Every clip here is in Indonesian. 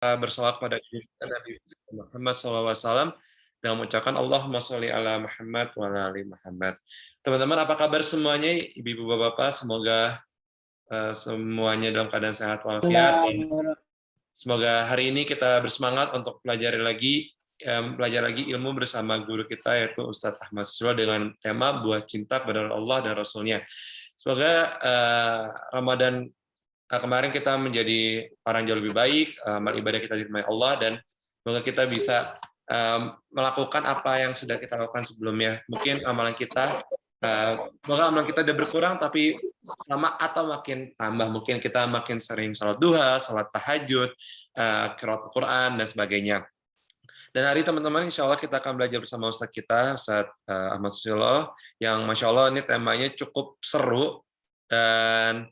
bersolawat pada Nabi Muhammad SAW dengan mengucapkan Allahumma sholli ala Muhammad wa ala ali Muhammad. Teman-teman, apa kabar semuanya? Ibu-ibu, bapak-bapak, semoga semuanya dalam keadaan sehat walafiat. Semoga hari ini kita bersemangat untuk belajar lagi ilmu bersama guru kita yaitu Ustadz Ahmad Susilo dengan tema buah cinta kepada Allah dan Rasulnya. Semoga Ramadan kemarin kita menjadi orang jauh lebih baik, amal ibadah kita diterima Allah, dan semoga kita bisa melakukan apa yang sudah kita lakukan sebelumnya. Mungkin amalan kita udah berkurang, tapi sama atau makin tambah. Mungkin kita makin sering salat duha, salat tahajud, qiraat Al-Quran, dan sebagainya. Dan hari teman-teman, insya Allah kita akan belajar bersama Ustadz kita, Ustadz Ahmad Susilo, yang Masya Allah ini temanya cukup seru, dan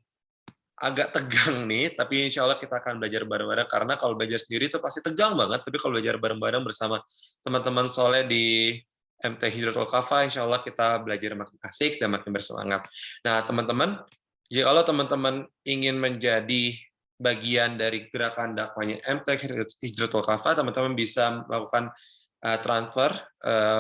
agak tegang nih, tapi insya Allah kita akan belajar bareng-bareng, karena kalau belajar sendiri itu pasti tegang banget, tapi kalau belajar bareng-bareng bersama teman-teman soleh di MT Hijratul Khafa, insya Allah kita belajar makin asik dan makin bersemangat. Nah teman-teman, jika Allah teman-teman ingin menjadi bagian dari gerakan dakwahnya MT Hijratul Khafa, teman-teman bisa melakukan transfer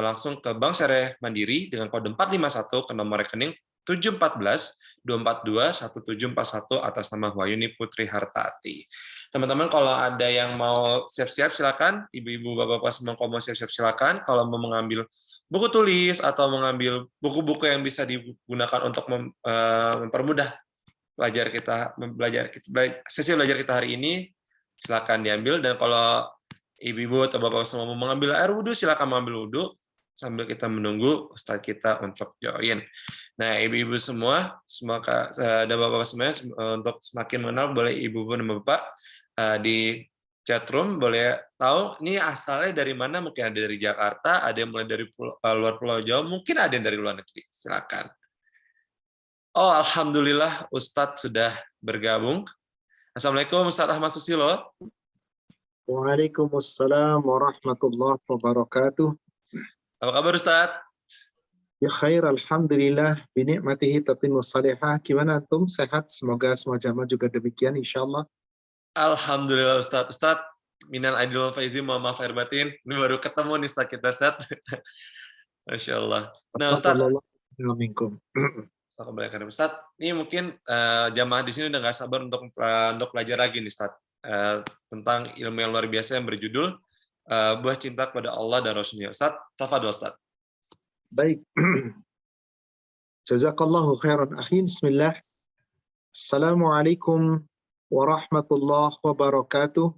langsung ke Bank Syariah Mandiri dengan kode 451 ke nomor rekening 714 242 1741 atas nama Wahyuni Putri Hartati. Teman-teman, kalau ada yang mau siap-siap silakan, ibu-ibu, bapak-bapak semua kalau mau siap-siap silakan. Kalau mau mengambil buku tulis atau mengambil buku-buku yang bisa digunakan untuk mempermudah sesi belajar kita hari ini, silakan diambil. Dan kalau ibu-ibu atau bapak semua mau mengambil air wudhu, silakan mengambil wudhu sambil kita menunggu Ustadz kita untuk join. Nah, ibu-ibu semua dan bapak-bapak semuanya, untuk semakin mengenal, boleh ibu-ibu dan bapak di chatroom boleh tahu ini asalnya dari mana. Mungkin ada dari Jakarta, ada yang mulai dari luar Pulau Jawa, mungkin ada yang dari luar negeri. Silakan. Oh, alhamdulillah Ustadz sudah bergabung. Assalamualaikum Ustadz Ahmad Susilo. Waalaikumsalam warahmatullahi wabarakatuh. Apa kabar Ustadz? Ya khair, alhamdulillah, binikmatihi tatimmus salihah. Gimana antum? Sehat? Semoga semua jamaah juga demikian, insyaallah. Alhamdulillah Ustadz. Ustadz, minal aidin wal faizin, mohon maaf lahir batin. Ini baru ketemu nih Ustadz kita, Ustadz. Masya Allah. Nah Ustadz, Ustadz, ini mungkin jamaah di sini udah nggak sabar untuk belajar lagi nih Ustadz, tentang ilmu yang luar biasa yang berjudul buah cinta kepada Allah dan Rasulnya. Ustadz, tafadhol Ustadz. Baik. Jazakallahu khairan akhi. Bismillah. Assalamualaikum warahmatullahi wabarakatuh.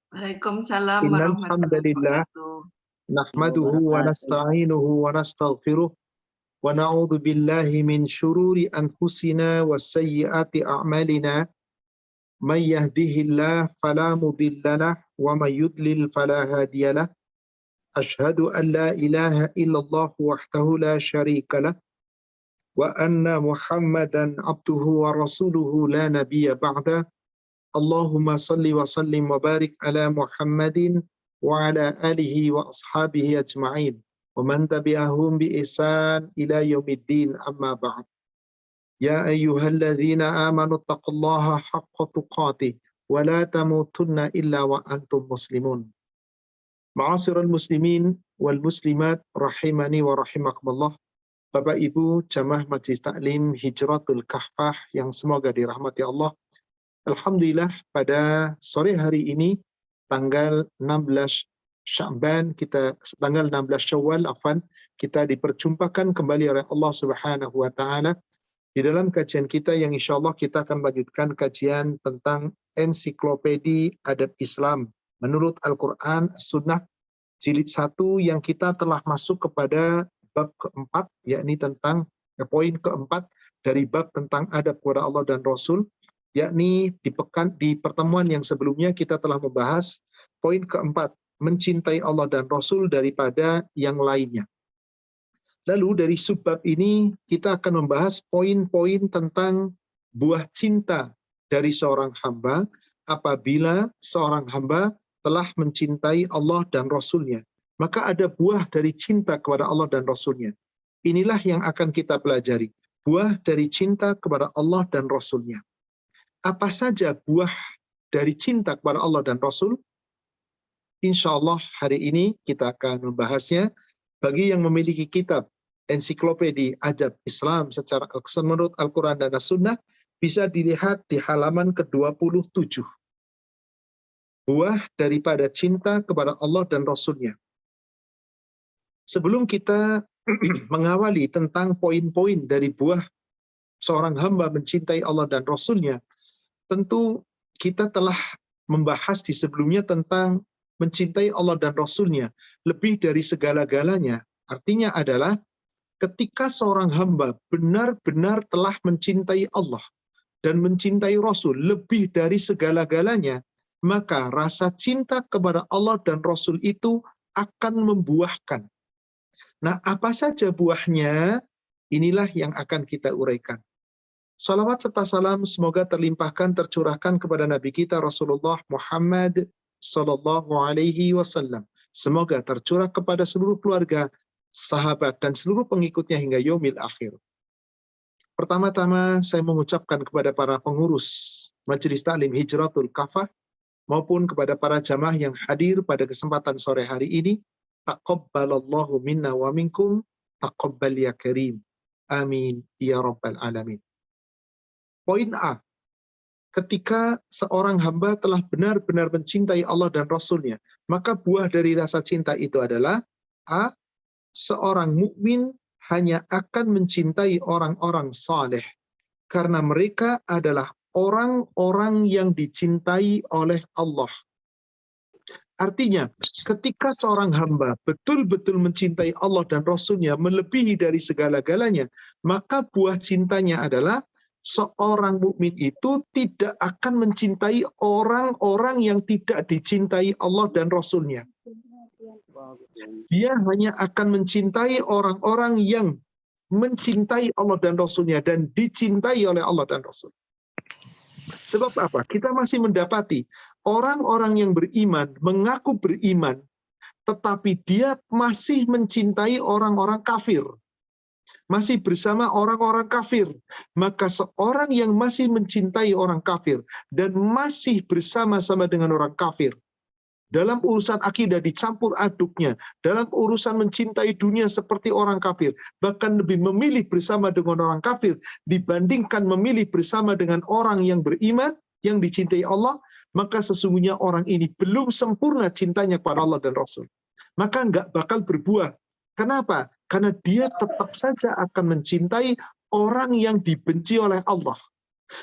Waalaikumsalam warahmatullahi wabarakatuh. Nahmaduhu wa nasta'inuhu wa nastaghfiruh wa na'udzu billahi min syururi anfusina wa sayyiati a'malina. May yahdihillahu fala mudhillalah wa may yudlil fala hadiyalah. Ashhadu an la ilaha illallah wahdahu la syarika lah wa anna Muhammadan abduhu wa rasuluhu la nabiyya ba'da. Allahumma salli wa sallim wa barik ala Muhammadin wa ala alihi wa ashabihi ajma'in wa man tabi'ahum bi ihsan ila yaumiddin, amma ba'd. Ya ayyuhalladzina amanu taqullaha haqqa tuqatih wa la tamutunna illa wa antum muslimun. Ma'asyiral muslimin wal muslimat rahimani wa rahimakumullah. Bapak Ibu jamaah Majelis Taklim Hijratul Kahfah yang semoga dirahmati Allah. Alhamdulillah pada sore hari ini tanggal 16 Syawal kita diperjumpakan kembali oleh Allah Subhanahu wa taala di dalam kajian kita yang insyaallah kita akan lanjutkan kajian tentang ensiklopedia adab Islam menurut Al-Quran, Sunnah, jilid 1 yang kita telah masuk kepada bab keempat, yakni tentang poin keempat dari bab tentang adab kepada Allah dan Rasul, yakni di pertemuan yang sebelumnya kita telah membahas poin keempat, mencintai Allah dan Rasul daripada yang lainnya. Lalu dari subbab ini kita akan membahas poin-poin tentang buah cinta dari seorang hamba apabila seorang hamba telah mencintai Allah dan Rasulnya. Maka ada buah dari cinta kepada Allah dan Rasulnya. Inilah yang akan kita pelajari. Buah dari cinta kepada Allah dan Rasulnya. Apa saja buah dari cinta kepada Allah dan Rasul? Insya Allah hari ini kita akan membahasnya. Bagi yang memiliki kitab ensiklopedi Ajab Islam secara menurut Al-Quran dan As-Sunnah, bisa dilihat di halaman ke-27. Buah daripada cinta kepada Allah dan Rasulnya. Sebelum kita mengawali tentang poin-poin dari buah seorang hamba mencintai Allah dan Rasulnya, tentu kita telah membahas di sebelumnya tentang mencintai Allah dan Rasulnya lebih dari segala-galanya. Artinya adalah ketika seorang hamba benar-benar telah mencintai Allah dan mencintai Rasul lebih dari segala-galanya, maka rasa cinta kepada Allah dan Rasul itu akan membuahkan. Nah, apa saja buahnya? Inilah yang akan kita uraikan. Salawat serta salam semoga terlimpahkan, tercurahkan kepada Nabi kita Rasulullah Muhammad Sallallahu Alaihi Wasallam. Semoga tercurah kepada seluruh keluarga, sahabat, dan seluruh pengikutnya hingga yaumil akhir. Pertama-tama saya mengucapkan kepada para pengurus Majelis Ta'lim Hijratul Kafah maupun kepada para jamaah yang hadir pada kesempatan sore hari ini, taqabbalallahu minna wa minkum, taqabbal ya karim. Amin ya rabbal alamin. Poin A, ketika seorang hamba telah benar-benar mencintai Allah dan Rasulnya, maka buah dari rasa cinta itu adalah A, seorang mukmin hanya akan mencintai orang-orang saleh karena mereka adalah orang-orang yang dicintai oleh Allah. Artinya, ketika seorang hamba betul-betul mencintai Allah dan Rasulnya melebihi dari segala-galanya, maka buah cintanya adalah seorang mukmin itu tidak akan mencintai orang-orang yang tidak dicintai Allah dan Rasulnya. Dia hanya akan mencintai orang-orang yang mencintai Allah dan Rasulnya dan dicintai oleh Allah dan Rasul. Sebab apa? Kita masih mendapati orang-orang yang beriman, mengaku beriman, tetapi dia masih mencintai orang-orang kafir. Masih bersama orang-orang kafir. Maka seorang yang masih mencintai orang kafir dan masih bersama-sama dengan orang kafir, dalam urusan akidah dicampur aduknya, dalam urusan mencintai dunia seperti orang kafir, bahkan lebih memilih bersama dengan orang kafir dibandingkan memilih bersama dengan orang yang beriman, yang dicintai Allah, maka sesungguhnya orang ini belum sempurna cintanya kepada Allah dan Rasul. Maka nggak bakal berbuah. Kenapa? Karena dia tetap saja akan mencintai orang yang dibenci oleh Allah.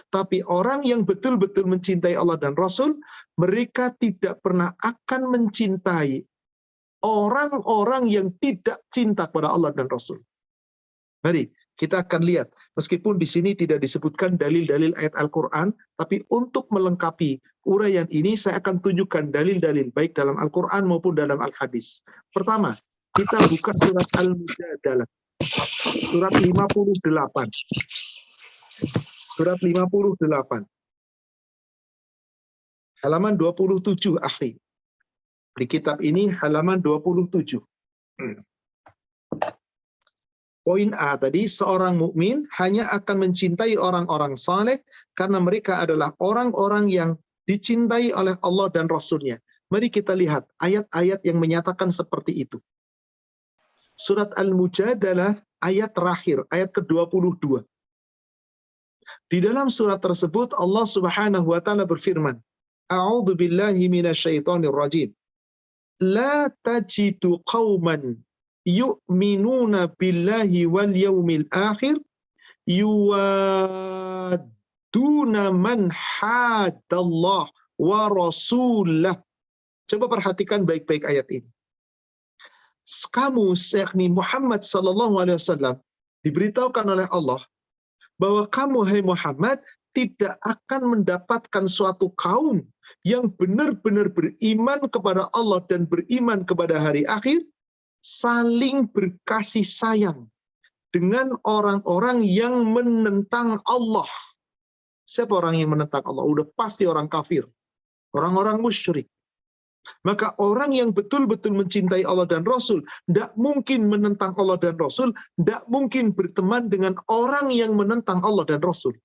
Tapi orang yang betul-betul mencintai Allah dan Rasul, mereka tidak pernah akan mencintai orang-orang yang tidak cinta kepada Allah dan Rasul. Mari kita akan lihat, meskipun di sini tidak disebutkan dalil-dalil ayat Al-Quran, tapi untuk melengkapi uraian ini, saya akan tunjukkan dalil-dalil, baik dalam Al-Quran maupun dalam Al-Hadis. Pertama, kita buka surat Al-Mujadalah, surat 58. Surat 58. Halaman 27, akhi. Di kitab ini halaman 27. Poin A tadi, seorang mukmin hanya akan mencintai orang-orang saleh karena mereka adalah orang-orang yang dicintai oleh Allah dan Rasul-Nya. Mari kita lihat ayat-ayat yang menyatakan seperti itu. Surat Al-Mujadalah ayat terakhir, ayat ke-22. Di dalam surat tersebut Allah Subhanahu wa taala berfirman, A'udzu billahi minasyaitonir rajim. La tajidu qauman yu'minuna billahi wal yaumil akhir yuwadduna man haddallah wa rasulah. Coba perhatikan baik-baik ayat ini. Kamu, yakni Muhammad sallallahu alaihi wasallam, diberitahukan oleh Allah bahwa kamu, hai Muhammad, tidak akan mendapatkan suatu kaum yang benar-benar beriman kepada Allah dan beriman kepada hari akhir, saling berkasih sayang dengan orang-orang yang menentang Allah. Siapa orang yang menentang Allah? Udah pasti orang kafir, orang-orang musyrik. Maka orang yang betul-betul mencintai Allah dan Rasul tidak mungkin menentang Allah dan Rasul, tidak mungkin berteman dengan orang yang menentang Allah dan Rasul.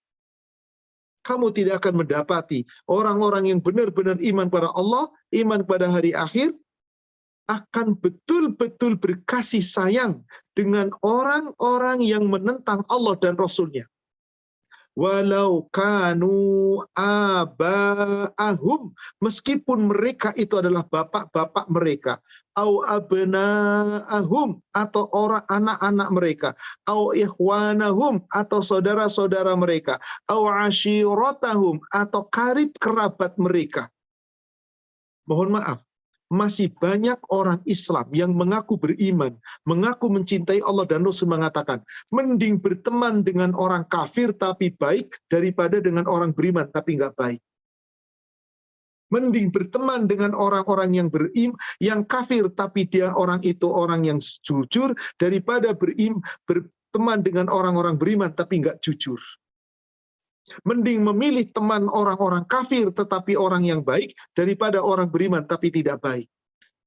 kamu tidak akan mendapati orang-orang yang benar-benar iman pada Allah, iman pada hari akhir, akan betul-betul berkasih sayang dengan orang-orang yang menentang Allah dan Rasul-Nya. Walau kanu aba'ahum, meskipun mereka itu adalah bapak-bapak mereka, au abna'ahum, atau orang anak-anak mereka, au ikhwanahum, atau saudara-saudara mereka, au ashiratahum, atau karib kerabat mereka. Mohon maaf, masih banyak orang Islam yang mengaku beriman, mengaku mencintai Allah dan Rasul mengatakan, mending berteman dengan orang kafir tapi baik daripada dengan orang beriman tapi nggak baik. Mending berteman dengan orang-orang yang yang kafir tapi dia orang itu orang yang jujur daripada berteman dengan orang-orang beriman tapi nggak jujur. Mending memilih teman orang-orang kafir tetapi orang yang baik daripada orang beriman tapi tidak baik.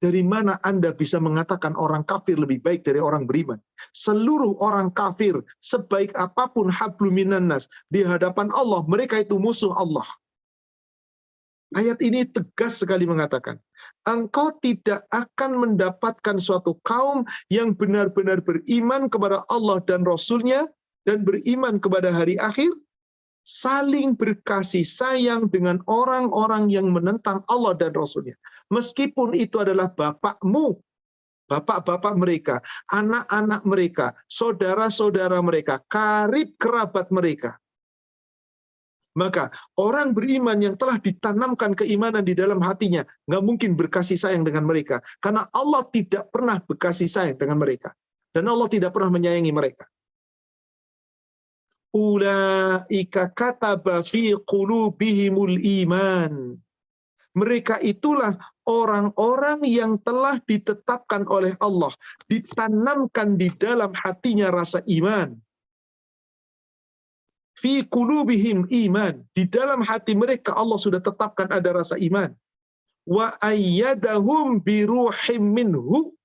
Dari mana Anda bisa mengatakan orang kafir lebih baik dari orang beriman? Seluruh orang kafir, sebaik apapun hablum minan nas, di hadapan Allah, mereka itu musuh Allah. Ayat ini tegas sekali mengatakan, engkau tidak akan mendapatkan suatu kaum yang benar-benar beriman kepada Allah dan Rasul-Nya, dan beriman kepada hari akhir, saling berkasih sayang dengan orang-orang yang menentang Allah dan Rasul-Nya. Meskipun itu adalah bapakmu, bapak-bapak mereka, anak-anak mereka, saudara-saudara mereka, karib kerabat mereka. Maka orang beriman yang telah ditanamkan keimanan di dalam hatinya, nggak mungkin berkasih sayang dengan mereka. Karena Allah tidak pernah berkasih sayang dengan mereka. Dan Allah tidak pernah menyayangi mereka. Ulaika kataba fi qulubihimul iman. Mereka itulah orang-orang yang telah ditetapkan oleh Allah, ditanamkan di dalam hatinya rasa iman. Fi qulubihim iman, di dalam hati mereka Allah sudah tetapkan ada rasa iman. Wa ayyadahum bi ruhim minhu,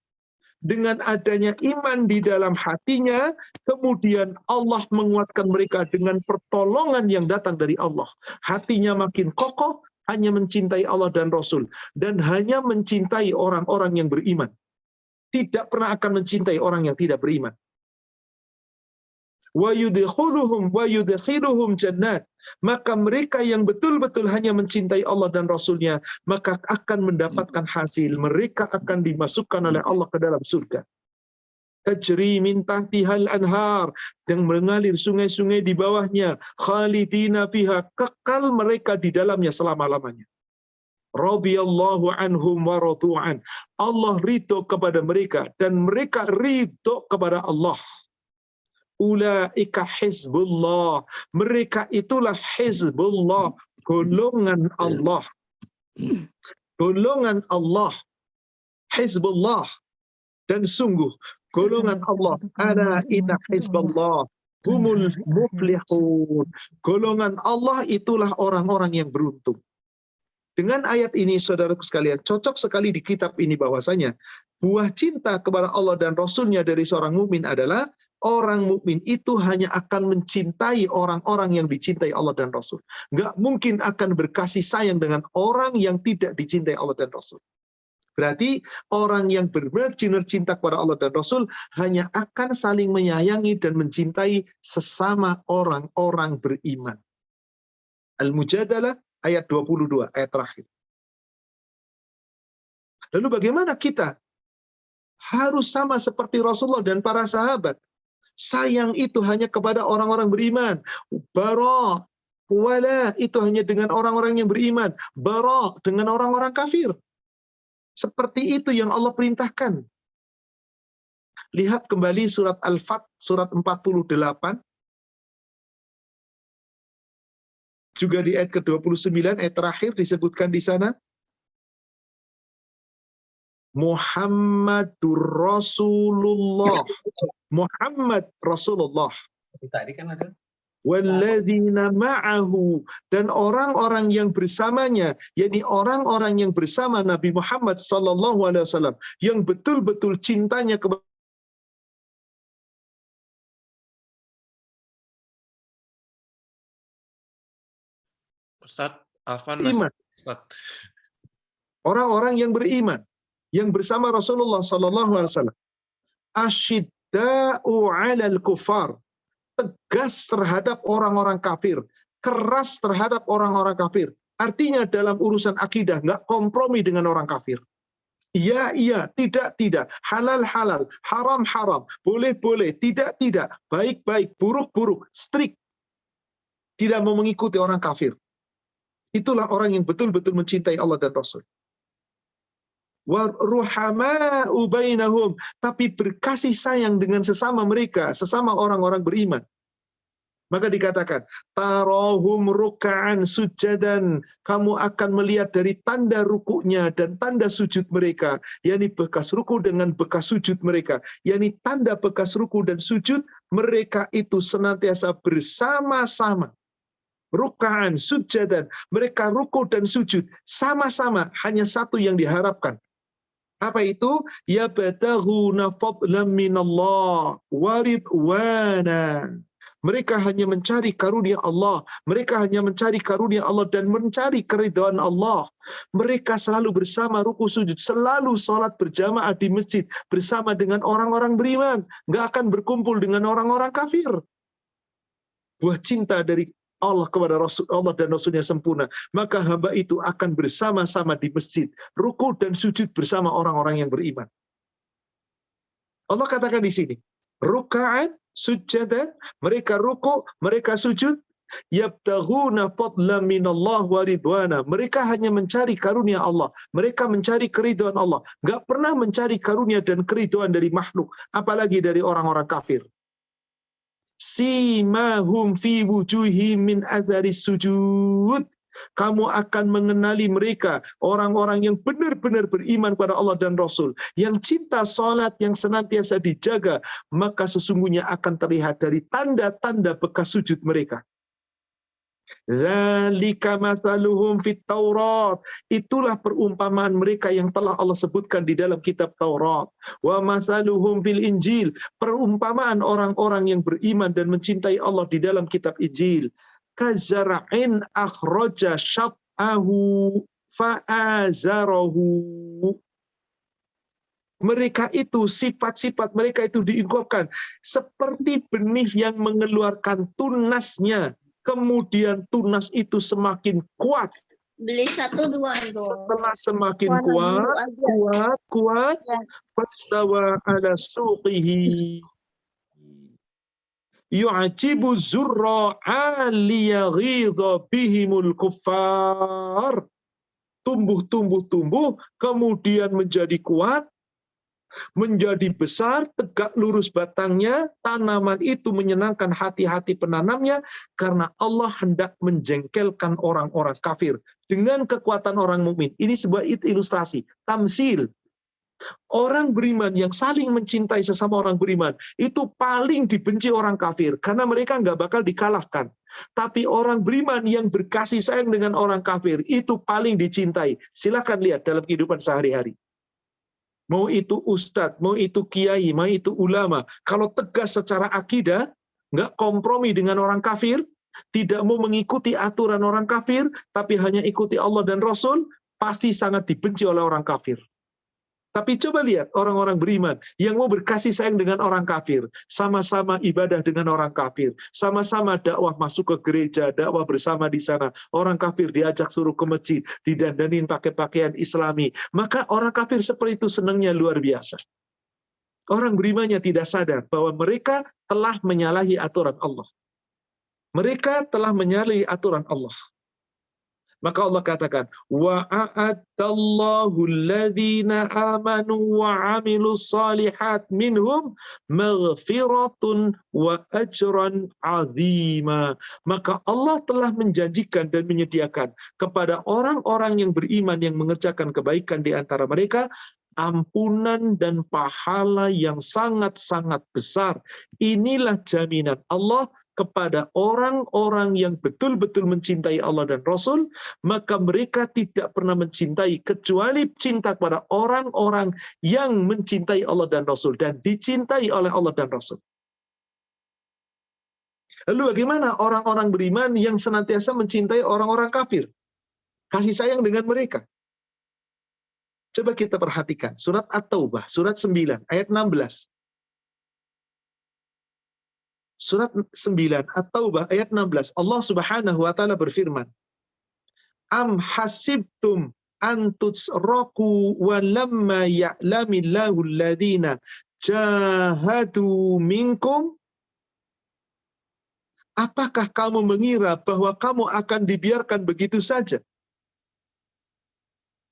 dengan adanya iman di dalam hatinya, kemudian Allah menguatkan mereka dengan pertolongan yang datang dari Allah. Hatinya makin kokoh, hanya mencintai Allah dan Rasul, dan hanya mencintai orang-orang yang beriman. Tidak pernah akan mencintai orang yang tidak beriman. Wa yudkhiluhum jannat, maka mereka yang betul-betul hanya mencintai Allah dan Rasul-Nya, maka akan mendapatkan hasil, mereka akan dimasukkan oleh Allah ke dalam surga. Tajri min tahtihal anhar, yang mengalir sungai-sungai di bawahnya, khalidina fiha, kekal mereka di dalamnya selama-lamanya. Radhiyallahu anhum wa radu'an, Allah ridho kepada mereka dan mereka ridho kepada Allah. Ulaika hizbullah, mereka itulah hizbullah, golongan Allah. Golongan Allah, hizbullah. Dan sungguh golongan Allah, ala inna hizballah humul muflihun. Golongan Allah itulah orang-orang yang beruntung. Dengan ayat ini, saudaraku sekalian, cocok sekali di kitab ini bahwasanya buah cinta kepada Allah dan Rasul-Nya dari seorang mukmin adalah orang mukmin itu hanya akan mencintai orang-orang yang dicintai Allah dan Rasul. Nggak mungkin akan berkasih sayang dengan orang yang tidak dicintai Allah dan Rasul. Berarti orang yang benar-benar cinta kepada Allah dan Rasul hanya akan saling menyayangi dan mencintai sesama orang-orang beriman. Al-Mujadalah ayat 22, ayat terakhir. Lalu bagaimana kita? Harus sama seperti Rasulullah dan para sahabat. Sayang itu hanya kepada orang-orang beriman. Bara, wala, itu hanya dengan orang-orang yang beriman. Bara, dengan orang-orang kafir. Seperti itu yang Allah perintahkan. Lihat kembali surat Al-Fath, surat 48. Juga di ayat ke-29, ayat terakhir disebutkan di sana. Muhammadur Rasulullah. Muhammad Rasulullah. Tadi kan ada. Walladzina ma'ahu, dan orang-orang yang bersamanya, yakni orang-orang yang bersama Nabi Muhammad sallallahu alaihi wasallam, yang betul-betul cintanya kepada Ustadz, Afan masih Iman. Ustadz. Orang-orang yang beriman, yang bersama Rasulullah Sallallahu Alaihi Wasallam. Asyidda'u 'alal kufar, tegas terhadap orang-orang kafir, keras terhadap orang-orang kafir. Artinya dalam urusan akidah nggak kompromi dengan orang kafir. Iya, iya, tidak, tidak. Halal, halal. Haram, haram. Boleh, boleh. Tidak, tidak. Baik, baik. Buruk, buruk. Strict. Tidak mau mengikuti orang kafir. Itulah orang yang betul-betul mencintai Allah dan Rasul. Waruhama'u bainahum, tapi berkasih sayang dengan sesama mereka, sesama orang-orang beriman. Maka dikatakan, tarahum ruk'an sujadan, kamu akan melihat dari tanda rukuknya dan tanda sujud mereka, yakni bekas ruku dengan bekas sujud mereka, yakni tanda bekas ruku dan sujud mereka itu senantiasa bersama-sama. Ruk'an sujadan, mereka ruku dan sujud sama-sama, hanya satu yang diharapkan. Apa itu? Yabtaghuna fadlan minallah wa ridwana. Mereka hanya mencari karunia Allah. Mereka hanya mencari karunia Allah dan mencari keridhaan Allah. Mereka selalu bersama ruku sujud, selalu sholat berjamaah di masjid bersama dengan orang-orang beriman. Nggak akan berkumpul dengan orang-orang kafir. Buah cinta dari Allah kepada Rasul Allah dan Rasulnya sempurna. Maka hamba itu akan bersama-sama di masjid, ruku dan sujud bersama orang-orang yang beriman. Allah katakan di sini, ruka'an sujadan, mereka ruku, mereka sujud, yabtaghuna fadlan minallah wa ridwana. Mereka hanya mencari karunia Allah, mereka mencari keridhaan Allah, enggak pernah mencari karunia dan keridhaan dari makhluk, apalagi dari orang-orang kafir. Simahum fi wujuhihim min atharis sujud. Kamu akan mengenali mereka, orang-orang yang benar-benar beriman pada Allah dan Rasul, yang cinta salat yang senantiasa dijaga, maka sesungguhnya akan terlihat dari tanda-tanda bekas sujud mereka. Dzalika mathaluhum fit Taurat. Itulah perumpamaan mereka yang telah Allah sebutkan di dalam kitab Taurat. Wa mathaluhum fil Injil. Perumpamaan orang-orang yang beriman dan mencintai Allah di dalam kitab Injil. Kazara'in akhraja syat'ahu fa'azarahu. Mereka itu, sifat-sifat mereka itu diungkapkan seperti benih yang mengeluarkan tunasnya. Kemudian tunas itu semakin kuat. Beli 1, 2 dong. Setelah semakin kuat, fastawa ala suqihi. Yu'ajibu zurra'a liyaghidha bihimul kuffar. Tumbuh, kemudian menjadi kuat, menjadi besar, tegak lurus batangnya, tanaman itu menyenangkan hati-hati penanamnya, karena Allah hendak menjengkelkan orang-orang kafir dengan kekuatan orang mukmin. Ini sebuah ilustrasi, tamsil. Orang beriman yang saling mencintai sesama orang beriman, itu paling dibenci orang kafir, karena mereka nggak bakal dikalahkan. Tapi orang beriman yang berkasih sayang dengan orang kafir, itu paling dicintai. Silahkan lihat dalam kehidupan sehari-hari. Mau itu ustadz, mau itu kiai, mau itu ulama, kalau tegas secara akidah, nggak kompromi dengan orang kafir, tidak mau mengikuti aturan orang kafir, tapi hanya ikuti Allah dan Rasul, pasti sangat dibenci oleh orang kafir. Tapi coba lihat orang-orang beriman yang mau berkasih sayang dengan orang kafir, sama-sama ibadah dengan orang kafir, sama-sama dakwah masuk ke gereja, dakwah bersama di sana. Orang kafir diajak suruh ke masjid, didandanin pakai pakaian Islami. Maka orang kafir seperti itu senangnya luar biasa. Orang berimannya tidak sadar bahwa mereka telah menyalahi aturan Allah. Mereka telah menyalahi aturan Allah. Maka Allah katakan, wa'adallahu alladhina amanu wa 'amilus shalihat minhum maghfiratun wa ajran 'azima. Maka Allah telah menjanjikan dan menyediakan kepada orang-orang yang beriman yang mengerjakan kebaikan di antara mereka ampunan dan pahala yang sangat-sangat besar. Inilah jaminan Allah kepada orang-orang yang betul-betul mencintai Allah dan Rasul, maka mereka tidak pernah mencintai kecuali cinta kepada orang-orang yang mencintai Allah dan Rasul dan dicintai oleh Allah dan Rasul. Lalu bagaimana orang-orang beriman yang senantiasa mencintai orang-orang kafir? Kasih sayang dengan mereka. Coba kita perhatikan. Surat At-Taubah, surat 9, ayat 16. Surat 9, At-Taubah, ayat 16. Allah subhanahu wa ta'ala berfirman, Am hasibtum an tutsraku wa lamma ya'lamillahu alladhina jahadu minkum. Apakah kamu mengira bahwa kamu akan dibiarkan begitu saja?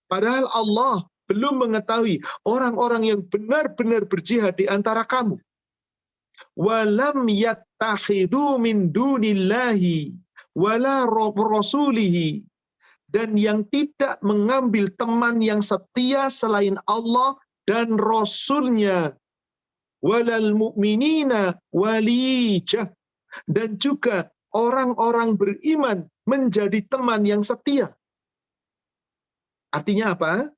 Padahal Allah belum mengetahui orang-orang yang benar-benar berjihad di antara kamu. Walam yattakhidhu min dunillahi wala rasulihi, dan yang tidak mengambil teman yang setia selain Allah dan Rasulnya, walal mu'minina walijah, dan juga orang-orang beriman menjadi teman yang setia. Artinya apa?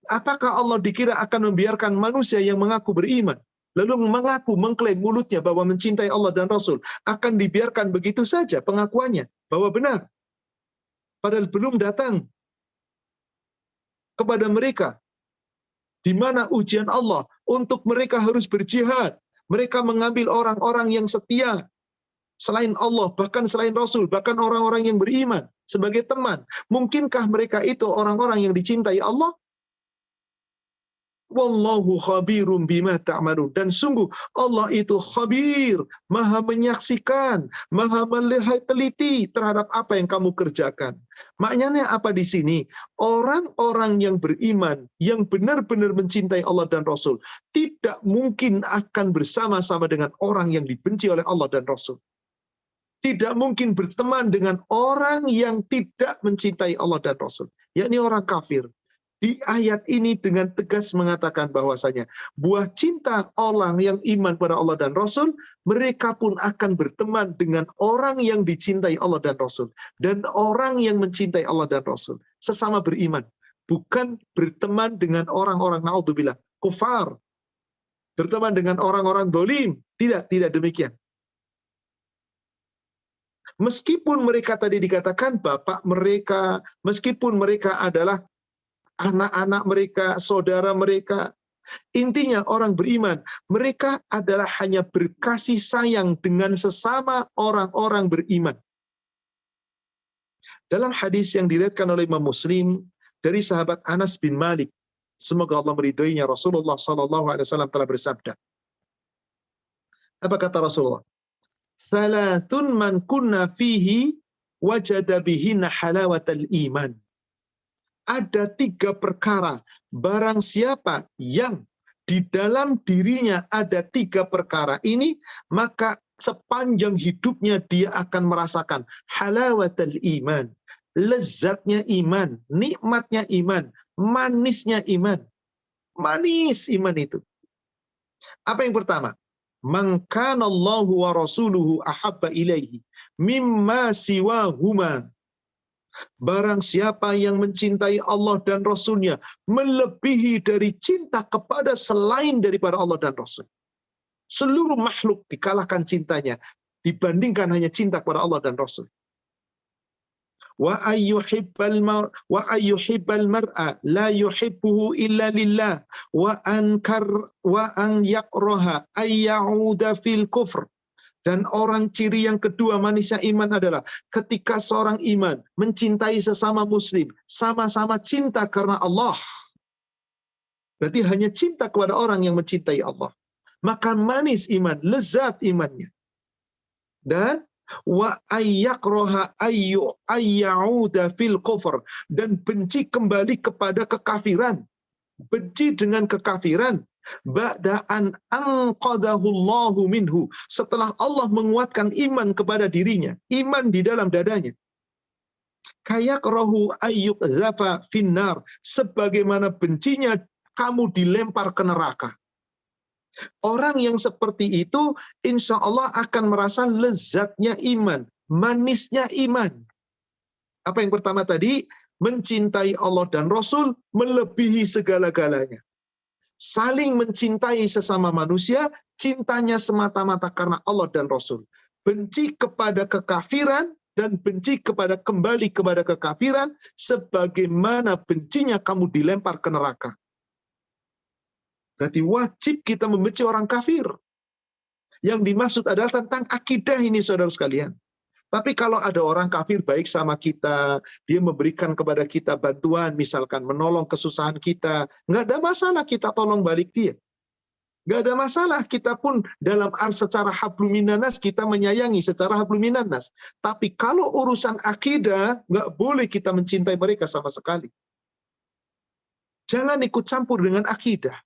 Apakah Allah dikira akan membiarkan manusia yang mengaku beriman, lalu mengaku, mengklaim mulutnya bahwa mencintai Allah dan Rasul, akan dibiarkan begitu saja pengakuannya bahwa benar? Padahal belum datang kepada mereka di mana ujian Allah untuk mereka harus berjihad. Mereka mengambil orang-orang yang setia selain Allah, bahkan selain Rasul, bahkan orang-orang yang beriman sebagai teman. Mungkinkah mereka itu orang-orang yang dicintai Allah? Wallahu khabirum bima ta'malun. Dan sungguh Allah itu khabir, maha menyaksikan, maha melihat teliti terhadap apa yang kamu kerjakan. Maknanya apa di sini? Orang-orang yang beriman, yang benar-benar mencintai Allah dan Rasul, tidak mungkin akan bersama-sama dengan orang yang dibenci oleh Allah dan Rasul. Tidak mungkin berteman dengan orang yang tidak mencintai Allah dan Rasul, yakni orang kafir. Di ayat ini dengan tegas mengatakan bahwasanya buah cinta orang yang iman pada Allah dan Rasul, mereka pun akan berteman dengan orang yang dicintai Allah dan Rasul. Dan orang yang mencintai Allah dan Rasul, sesama beriman. Bukan berteman dengan orang-orang naudzubillah, kufar. Berteman dengan orang-orang dolim. Tidak demikian. Meskipun mereka tadi dikatakan bapak mereka, meskipun mereka adalah anak-anak mereka, saudara mereka, intinya orang beriman, mereka adalah hanya berkasih sayang dengan sesama orang-orang beriman. Dalam hadis yang diriwayatkan oleh Imam Muslim dari sahabat Anas bin Malik, semoga Allah meridhoinya, Rasulullah SAW telah bersabda. Apa kata Rasulullah? Salatun man kunna fihi wajada bihinna halawatal iman. Ada 3 perkara, barang siapa yang di dalam dirinya ada 3 perkara ini, maka sepanjang hidupnya dia akan merasakan halawatul iman, lezatnya iman, nikmatnya iman, manisnya iman. Manis iman itu. Apa yang pertama? Man kana Allahu wa rasuluhu ahabba ilaihi mimma siwahuma. Barang siapa yang mencintai Allah dan Rasulnya melebihi dari cinta kepada selain daripada Allah dan Rasul. Seluruh makhluk dikalahkan cintanya dibandingkan hanya cinta kepada Allah dan Rasul. Wa ayyuhibbal mar'a la yuhibbuhu illa lillah wa an yakraha ay ya'uda fil kufr. Dan orang ciri yang kedua manisnya iman adalah ketika seorang iman mencintai sesama muslim, sama-sama cinta karena Allah. Berarti hanya cinta kepada orang yang mencintai Allah. Maka manis iman, lezat imannya. Dan wa ayyakraha ayyauda fil kufr, dan benci kembali kepada kekafiran. Benci dengan kekafiran. Ba'da'an anqadahullahu minhu, setelah Allah menguatkan iman kepada dirinya, iman di dalam dadanya. Kayakrahu ayyuqzafa finnar, sebagaimana bencinya kamu dilempar ke neraka. Orang yang seperti itu insya Allah akan merasa lezatnya iman, manisnya iman. Apa yang pertama tadi? Mencintai Allah dan Rasul melebihi segala-galanya. saling mencintai sesama manusia, cintanya semata-mata karena Allah dan Rasul. Benci kepada kekafiran dan benci kembali kepada kekafiran, sebagaimana bencinya kamu dilempar ke neraka. Berarti wajib kita membenci orang kafir. Yang dimaksud adalah tentang akidah ini, saudara sekalian. Tapi kalau ada orang kafir baik sama kita, dia memberikan kepada kita bantuan, misalkan menolong kesusahan kita, nggak ada masalah kita tolong balik dia. Nggak ada masalah, kita pun dalam secara habluminanas kita menyayangi secara habluminanas. Tapi kalau urusan akidah, nggak boleh kita mencintai mereka sama sekali. Jangan ikut campur dengan akidah.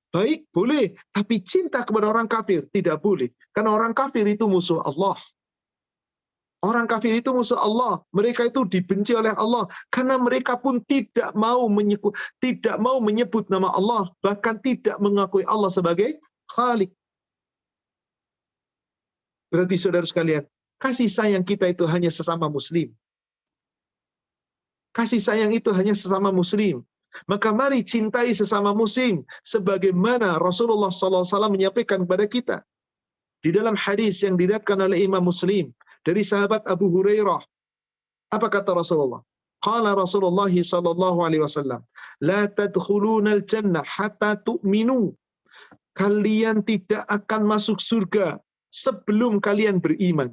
Baik, boleh. Tapi cinta kepada orang kafir, tidak boleh. Karena orang kafir itu musuh Allah. Orang kafir itu musuh Allah. Mereka itu dibenci oleh Allah. Karena mereka pun tidak mau menyebut nama Allah. Bahkan tidak mengakui Allah sebagai Khalik. Berarti saudara sekalian, kasih sayang kita itu hanya sesama muslim. Kasih sayang itu hanya sesama muslim. Maka mari cintai sesama muslim. Sebagaimana Rasulullah SAW menyampaikan kepada kita. Di dalam hadis yang diriwayatkan oleh Imam Muslim. Dari sahabat Abu Hurairah. Apa kata Rasulullah? Qala Rasulullah sallallahu alaihi wasallam, la tadkhulunal jannah hatta tu'minu. Kalian tidak akan masuk surga sebelum kalian beriman.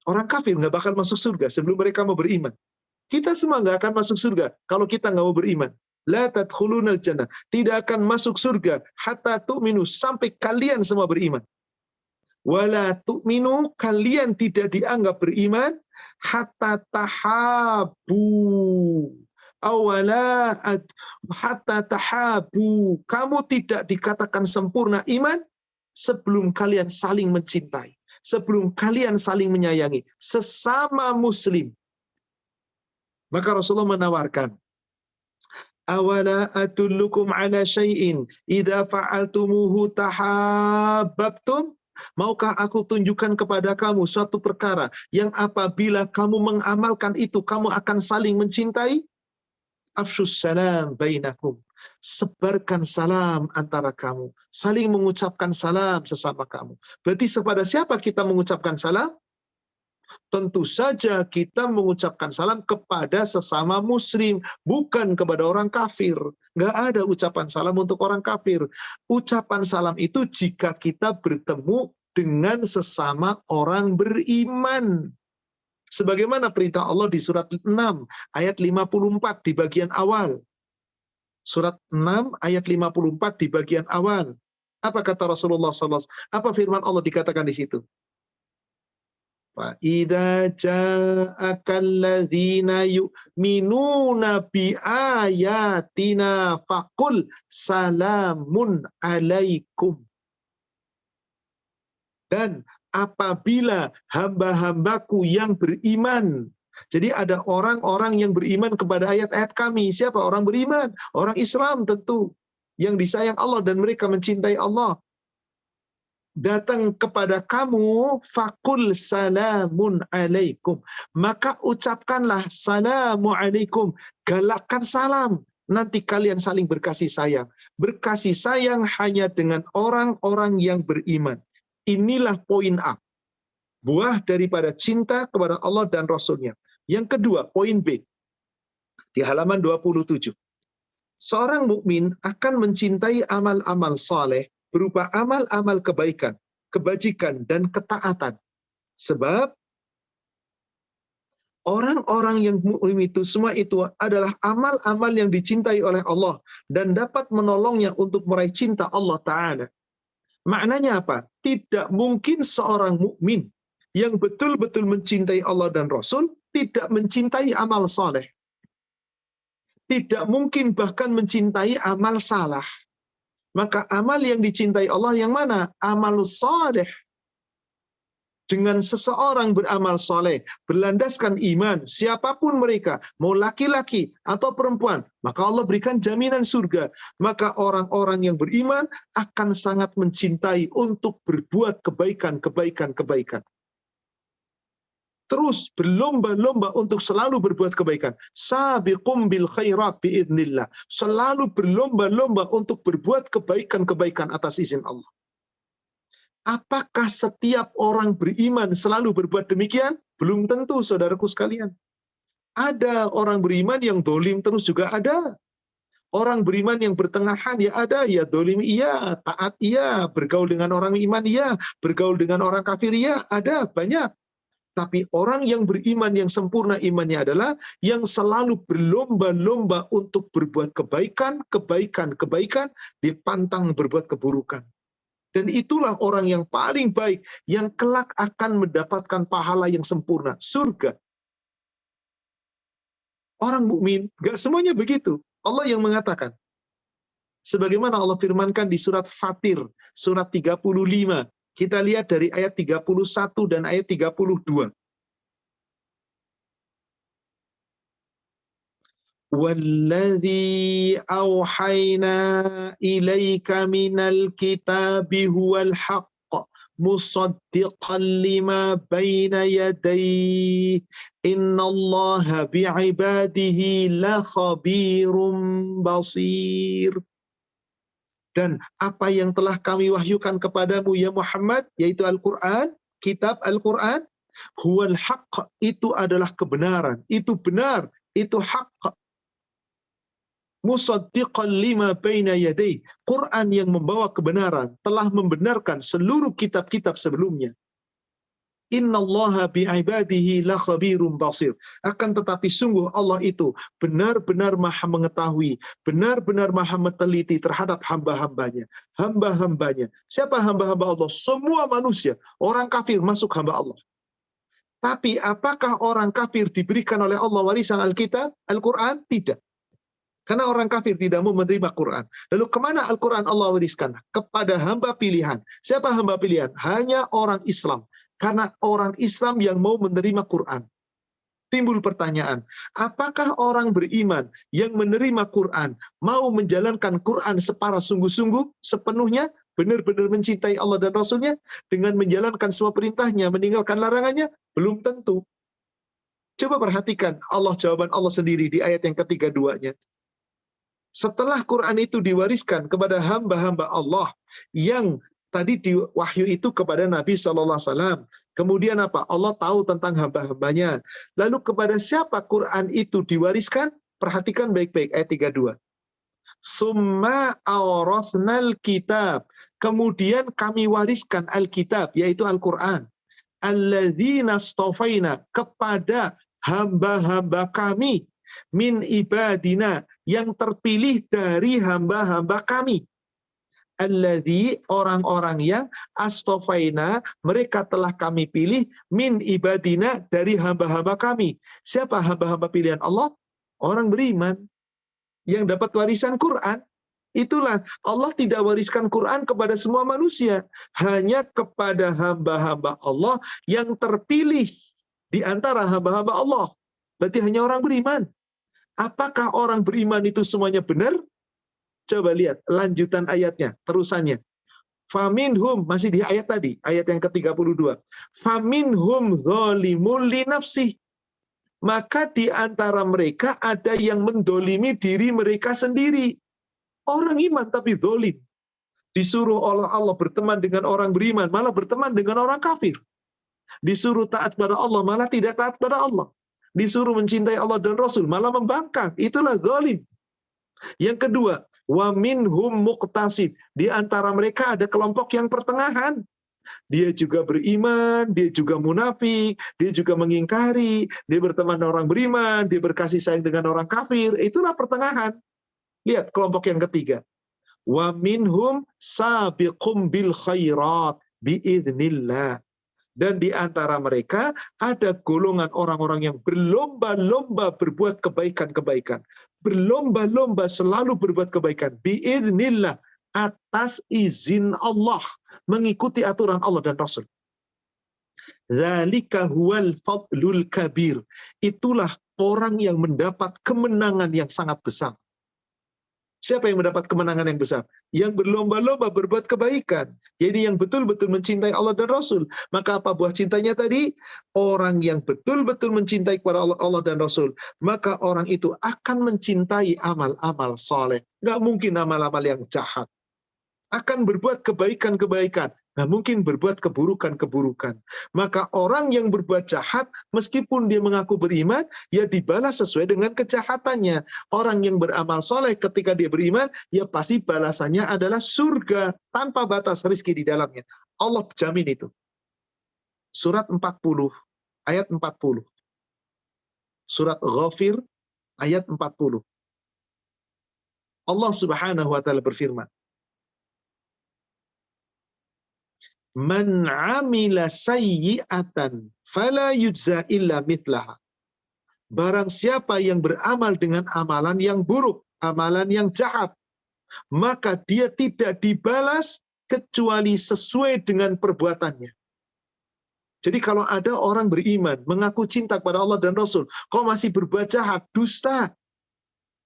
Orang kafir nggak bakal masuk surga sebelum mereka mau beriman. Kita semua nggak akan masuk surga kalau kita nggak mau beriman. La tadkhulunal jannah. Tidak akan masuk surga hatta tu'minu, sampai kalian semua beriman. Wala tu'minu, kalian tidak dianggap beriman hatta tahabu. Awala hatta tahabu. Kamu tidak dikatakan sempurna iman sebelum kalian saling mencintai, sebelum kalian saling menyayangi sesama muslim. Maka Rasulullah menawarkan, awala adullukum ala syai'in idza fa'altumuhu tahabbtum. Maukah aku tunjukkan kepada kamu suatu perkara yang apabila kamu mengamalkan itu kamu akan saling mencintai? Afshus salam bainakum. Sebarkan salam antara kamu, saling mengucapkan salam sesama kamu. Berarti kepada siapa kita mengucapkan salam? Tentu saja kita mengucapkan salam kepada sesama muslim, bukan kepada orang kafir. Nggak ada ucapan salam untuk orang kafir. Ucapan salam itu jika kita bertemu dengan sesama orang beriman. Sebagaimana perintah Allah di surat 6 ayat 54 di bagian awal. Surat 6 ayat 54 di bagian awal. Apa kata Rasulullah SAW? Apa firman Allah dikatakan di situ? فَإِذَا جَاءَكَ الَّذِينَ يُؤْمِنُونَ بِآيَاتِنَا فَقُلْ سَلَامٌ عَلَيْكُمْ. Dan apabila hamba-hambaku yang beriman, jadi ada orang-orang yang beriman kepada ayat-ayat kami. Siapa orang beriman? Orang Islam tentu, yang disayang Allah dan mereka mencintai Allah. Datang kepada kamu, fakul salamun alaikum, maka ucapkanlah salamu alaikum, galakkan salam, nanti kalian saling berkasih sayang. Berkasih sayang hanya dengan orang-orang yang beriman. Inilah poin A, buah daripada cinta kepada Allah dan Rasulnya. Yang kedua, poin B, di halaman 27. Seorang mukmin akan mencintai amal-amal saleh berupa amal-amal kebaikan, kebajikan, dan ketaatan. Sebab orang-orang yang mukmin itu semua itu adalah amal-amal yang dicintai oleh Allah dan dapat menolongnya untuk meraih cinta Allah Ta'ala. Maknanya apa? Tidak mungkin seorang mukmin yang betul-betul mencintai Allah dan Rasul tidak mencintai amal saleh. Tidak mungkin bahkan mencintai amal salah. Maka amal yang dicintai Allah yang mana? Amal saleh. Dengan seseorang beramal saleh, berlandaskan iman, siapapun mereka, mau laki-laki atau perempuan, maka Allah berikan jaminan surga. Maka orang-orang yang beriman akan sangat mencintai untuk berbuat kebaikan. terus berlomba-lomba untuk selalu berbuat kebaikan. Sabiqum bil khairat biidznillah. Selalu berlomba-lomba untuk berbuat kebaikan-kebaikan atas izin Allah. Apakah setiap orang beriman selalu berbuat demikian? Belum tentu, saudaraku sekalian. Ada orang beriman yang dolim terus juga ada. Orang beriman yang bertengahan ya ada, ya dolim iya, taat iya, bergaul dengan orang iman iya, bergaul dengan orang kafir iya, ada, banyak. Tapi orang yang beriman yang sempurna imannya adalah yang selalu berlomba-lomba untuk berbuat kebaikan, kebaikan, dipantang berbuat keburukan. Dan itulah orang yang paling baik, yang kelak akan mendapatkan pahala yang sempurna, surga. Orang mukmin, gak semuanya begitu. Allah yang mengatakan. Sebagaimana Allah firmankan di surat Fatir, surat 35. Kita lihat dari ayat 31 dan ayat 32. Walladzi auhayna ilaika minal kitabi huwal haqq musaddiqan lima baina yadayhi innallaha bi'ibadihi lakhabirum basir. Dan apa yang telah kami wahyukan kepadamu ya Muhammad, yaitu Al-Quran, kitab Al-Quran, huwal haqq, itu adalah kebenaran, itu benar, itu haqq. Musaddiqan lima baina yadayhi, Quran yang membawa kebenaran, telah membenarkan seluruh kitab-kitab sebelumnya. Innallaha bi'ibadihi lakhabirum basir. Akan tetapi sungguh Allah itu benar-benar maha mengetahui, benar-benar maha meneliti terhadap hamba-hambanya. Hamba-hambanya. Siapa hamba-hamba Allah? Semua manusia. Orang kafir masuk hamba Allah. Tapi apakah orang kafir diberikan oleh Allah warisan Alkitab, Al-Quran? Tidak. Karena orang kafir tidak mau menerima Quran. Lalu kemana Al-Quran Allah wariskan? Kepada hamba pilihan. Siapa hamba pilihan? Hanya orang Islam. Karena orang Islam yang mau menerima Quran. Timbul pertanyaan, apakah orang beriman yang menerima Quran mau menjalankan Quran secara sungguh-sungguh, sepenuhnya, benar-benar mencintai Allah dan Rasulnya, dengan menjalankan semua perintahnya, meninggalkan larangannya? Belum tentu. Coba perhatikan jawaban Allah sendiri di ayat yang ketiga-duanya. Setelah Quran itu diwariskan kepada hamba-hamba Allah yang tadi wahyu itu kepada Nabi SAW. Kemudian apa? Allah tahu tentang hamba-hambanya. Lalu kepada siapa Quran itu diwariskan? Perhatikan baik-baik ayat 32. Summa awrasnal kitab. Kemudian kami wariskan Alkitab, yaitu Al-Quran. Alladzina astafaina, kepada hamba-hamba kami. Min ibadina, yang terpilih dari hamba-hamba kami. Alladzi, orang-orang yang astafaina, mereka telah kami pilih, min ibadina, dari hamba-hamba kami. Siapa hamba-hamba pilihan Allah? Orang beriman yang dapat warisan Quran. Itulah, Allah tidak wariskan Quran kepada semua manusia, hanya kepada hamba-hamba Allah yang terpilih di antara hamba-hamba Allah. Berarti hanya orang beriman. Apakah orang beriman itu semuanya benar? Coba lihat lanjutan ayatnya, terusannya. Faminhum, masih di ayat tadi, ayat yang ke-32. Faminhum zalimul li nafsih. Maka di antara mereka ada yang mendolimi diri mereka sendiri. Orang iman tapi dolim. Disuruh oleh Allah berteman dengan orang beriman, malah berteman dengan orang kafir. Disuruh taat pada Allah, malah tidak taat pada Allah. Disuruh mencintai Allah dan Rasul, malah membangkang. Itulah zalim. Yang kedua, wa minhum muqtasid. Di antara mereka ada kelompok yang pertengahan. Dia juga beriman, dia juga munafik, dia juga mengingkari, dia berteman dengan orang beriman, dia berkasih sayang dengan orang kafir. Itulah pertengahan. Lihat kelompok yang ketiga. Wa minhum sabiqum bil khairat biidznillah. Dan di antara mereka ada golongan orang-orang yang berlomba-lomba berbuat kebaikan-kebaikan. Berlomba-lomba selalu berbuat kebaikan. Biiznillah, atas izin Allah. Mengikuti aturan Allah dan Rasul. Dzalika huwal fadlul kabir. Itulah orang yang mendapat kemenangan yang sangat besar. Siapa yang mendapat kemenangan yang besar? Yang berlomba-lomba berbuat kebaikan. Jadi yang betul-betul mencintai Allah dan Rasul. Maka apa buah cintanya tadi? Orang yang betul-betul mencintai kepada Allah dan Rasul. Maka orang itu akan mencintai amal-amal soleh. Nggak mungkin amal-amal yang jahat. Akan berbuat kebaikan-kebaikan. Nggak mungkin berbuat keburukan-keburukan. Maka orang yang berbuat jahat, meskipun dia mengaku beriman, ya dibalas sesuai dengan kejahatannya. Orang yang beramal soleh ketika dia beriman, ya pasti balasannya adalah surga. Tanpa batas rizki di dalamnya. Allah jamin itu. Surat 40, ayat 40. Surat Ghafir, ayat 40. Allah subhanahu wa ta'ala berfirman, Man amila sayyi'atan fala yujza illa mithlaha. Barang siapa yang beramal dengan amalan yang buruk, amalan yang jahat, maka dia tidak dibalas kecuali sesuai dengan perbuatannya. Jadi kalau ada orang beriman, mengaku cinta kepada Allah dan Rasul, kok masih berbuat jahat, dusta.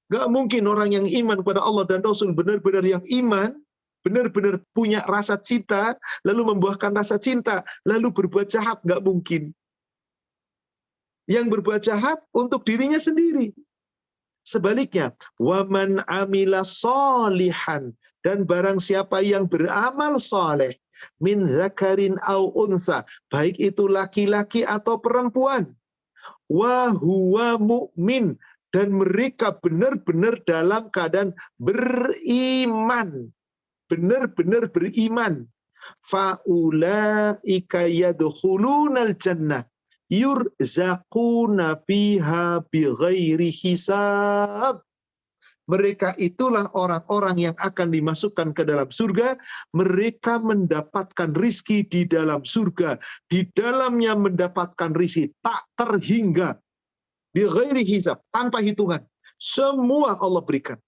Gak mungkin orang yang iman kepada Allah dan Rasul, benar-benar yang iman, benar-benar punya rasa cinta, lalu membuahkan rasa cinta, lalu berbuat jahat, nggak mungkin. Yang berbuat jahat untuk dirinya sendiri. Sebaliknya, waman amila solihan, dan barang siapa yang beramal soleh, min zakarin au unsa, baik itu laki-laki atau perempuan, wa huwa mu'min, dan mereka benar-benar dalam keadaan beriman. Benar-benar beriman. Faulaika yadkhulunal jannah yurzaquna fiha bighairi hisab. Mereka itulah orang-orang yang akan dimasukkan ke dalam surga. Mereka mendapatkan rizki di dalam surga. Di dalamnya mendapatkan rizki tak terhingga. Bighairi hisab, tanpa hitungan. Semua Allah berikan.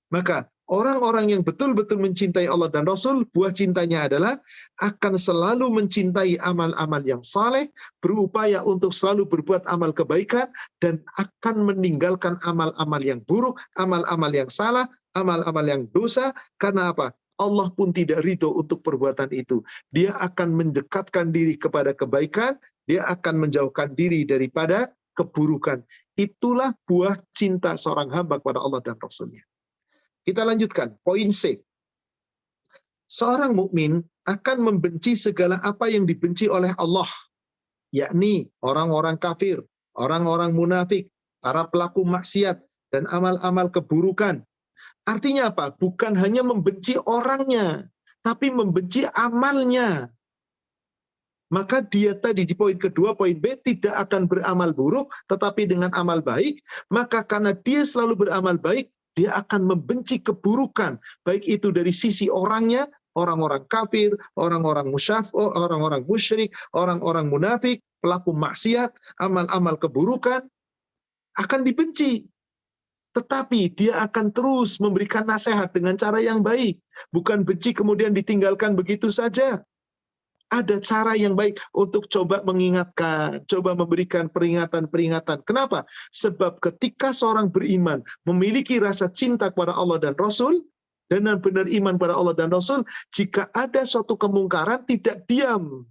Maka orang-orang yang betul-betul mencintai Allah dan Rasul, buah cintanya adalah akan selalu mencintai amal-amal yang saleh, berupaya untuk selalu berbuat amal kebaikan, dan akan meninggalkan amal-amal yang buruk, amal-amal yang salah, amal-amal yang dosa. Karena apa? Allah pun tidak ridho untuk perbuatan itu. Dia akan mendekatkan diri kepada kebaikan, dia akan menjauhkan diri daripada keburukan. Itulah buah cinta seorang hamba kepada Allah dan Rasulnya. Kita lanjutkan, poin C. Seorang mukmin akan membenci segala apa yang dibenci oleh Allah, yakni orang-orang kafir, orang-orang munafik, para pelaku maksiat, dan amal-amal keburukan. Artinya apa? Bukan hanya membenci orangnya, tapi membenci amalnya. Maka dia tadi di poin kedua, poin B, tidak akan beramal buruk, tetapi dengan amal baik. Maka karena dia selalu beramal baik, dia akan membenci keburukan, baik itu dari sisi orangnya, orang-orang kafir, orang-orang orang-orang musyrik, orang-orang munafik, pelaku maksiat, amal-amal keburukan, akan dibenci. Tetapi dia akan terus memberikan nasihat dengan cara yang baik. Bukan benci kemudian ditinggalkan begitu saja. Ada cara yang baik untuk coba mengingatkan, coba memberikan peringatan-peringatan. Kenapa? Sebab ketika seorang beriman memiliki rasa cinta kepada Allah dan Rasul, dan benar iman pada Allah dan Rasul, jika ada suatu kemungkaran, tidak diam.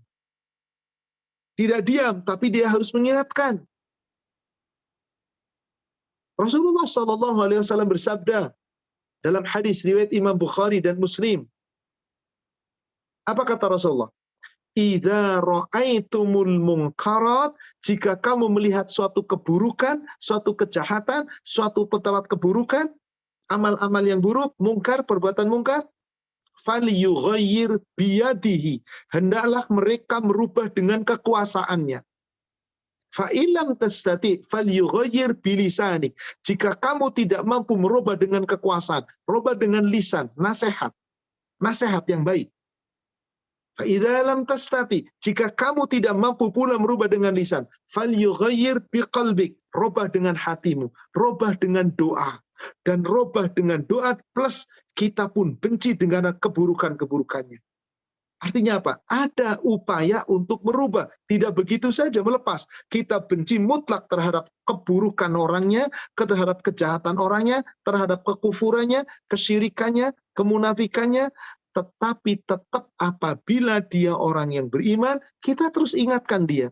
Tidak diam, tapi dia harus mengingatkan. Rasulullah SAW bersabda dalam hadis riwayat Imam Bukhari dan Muslim. Apa kata Rasulullah? Idza ra'aitumul munkarat, jika kamu melihat suatu keburukan, suatu kejahatan, suatu perbuatan keburukan, amal-amal yang buruk, mungkar, perbuatan mungkar, falyughayyir biyadihi, hendaklah mereka merubah dengan kekuasaannya. Fa illam tastati falyughayyir bilisani, jika kamu tidak mampu merubah dengan kekuasaan, rubah dengan lisan, nasihat yang baik. Idza lam tastati, jika kamu tidak mampu pula merubah dengan lisan, falyughayyir biqalbik, rubah dengan hatimu, rubah dengan doa, dan rubah dengan doa plus kita pun benci dengan keburukan-keburukannya. Artinya apa? Ada upaya untuk merubah. Tidak begitu saja melepas. Kita benci mutlak terhadap keburukan orangnya, terhadap kejahatan orangnya, terhadap kekufurannya, kesyirikannya, kemunafikannya. Tetapi tetap apabila dia orang yang beriman, kita terus ingatkan dia.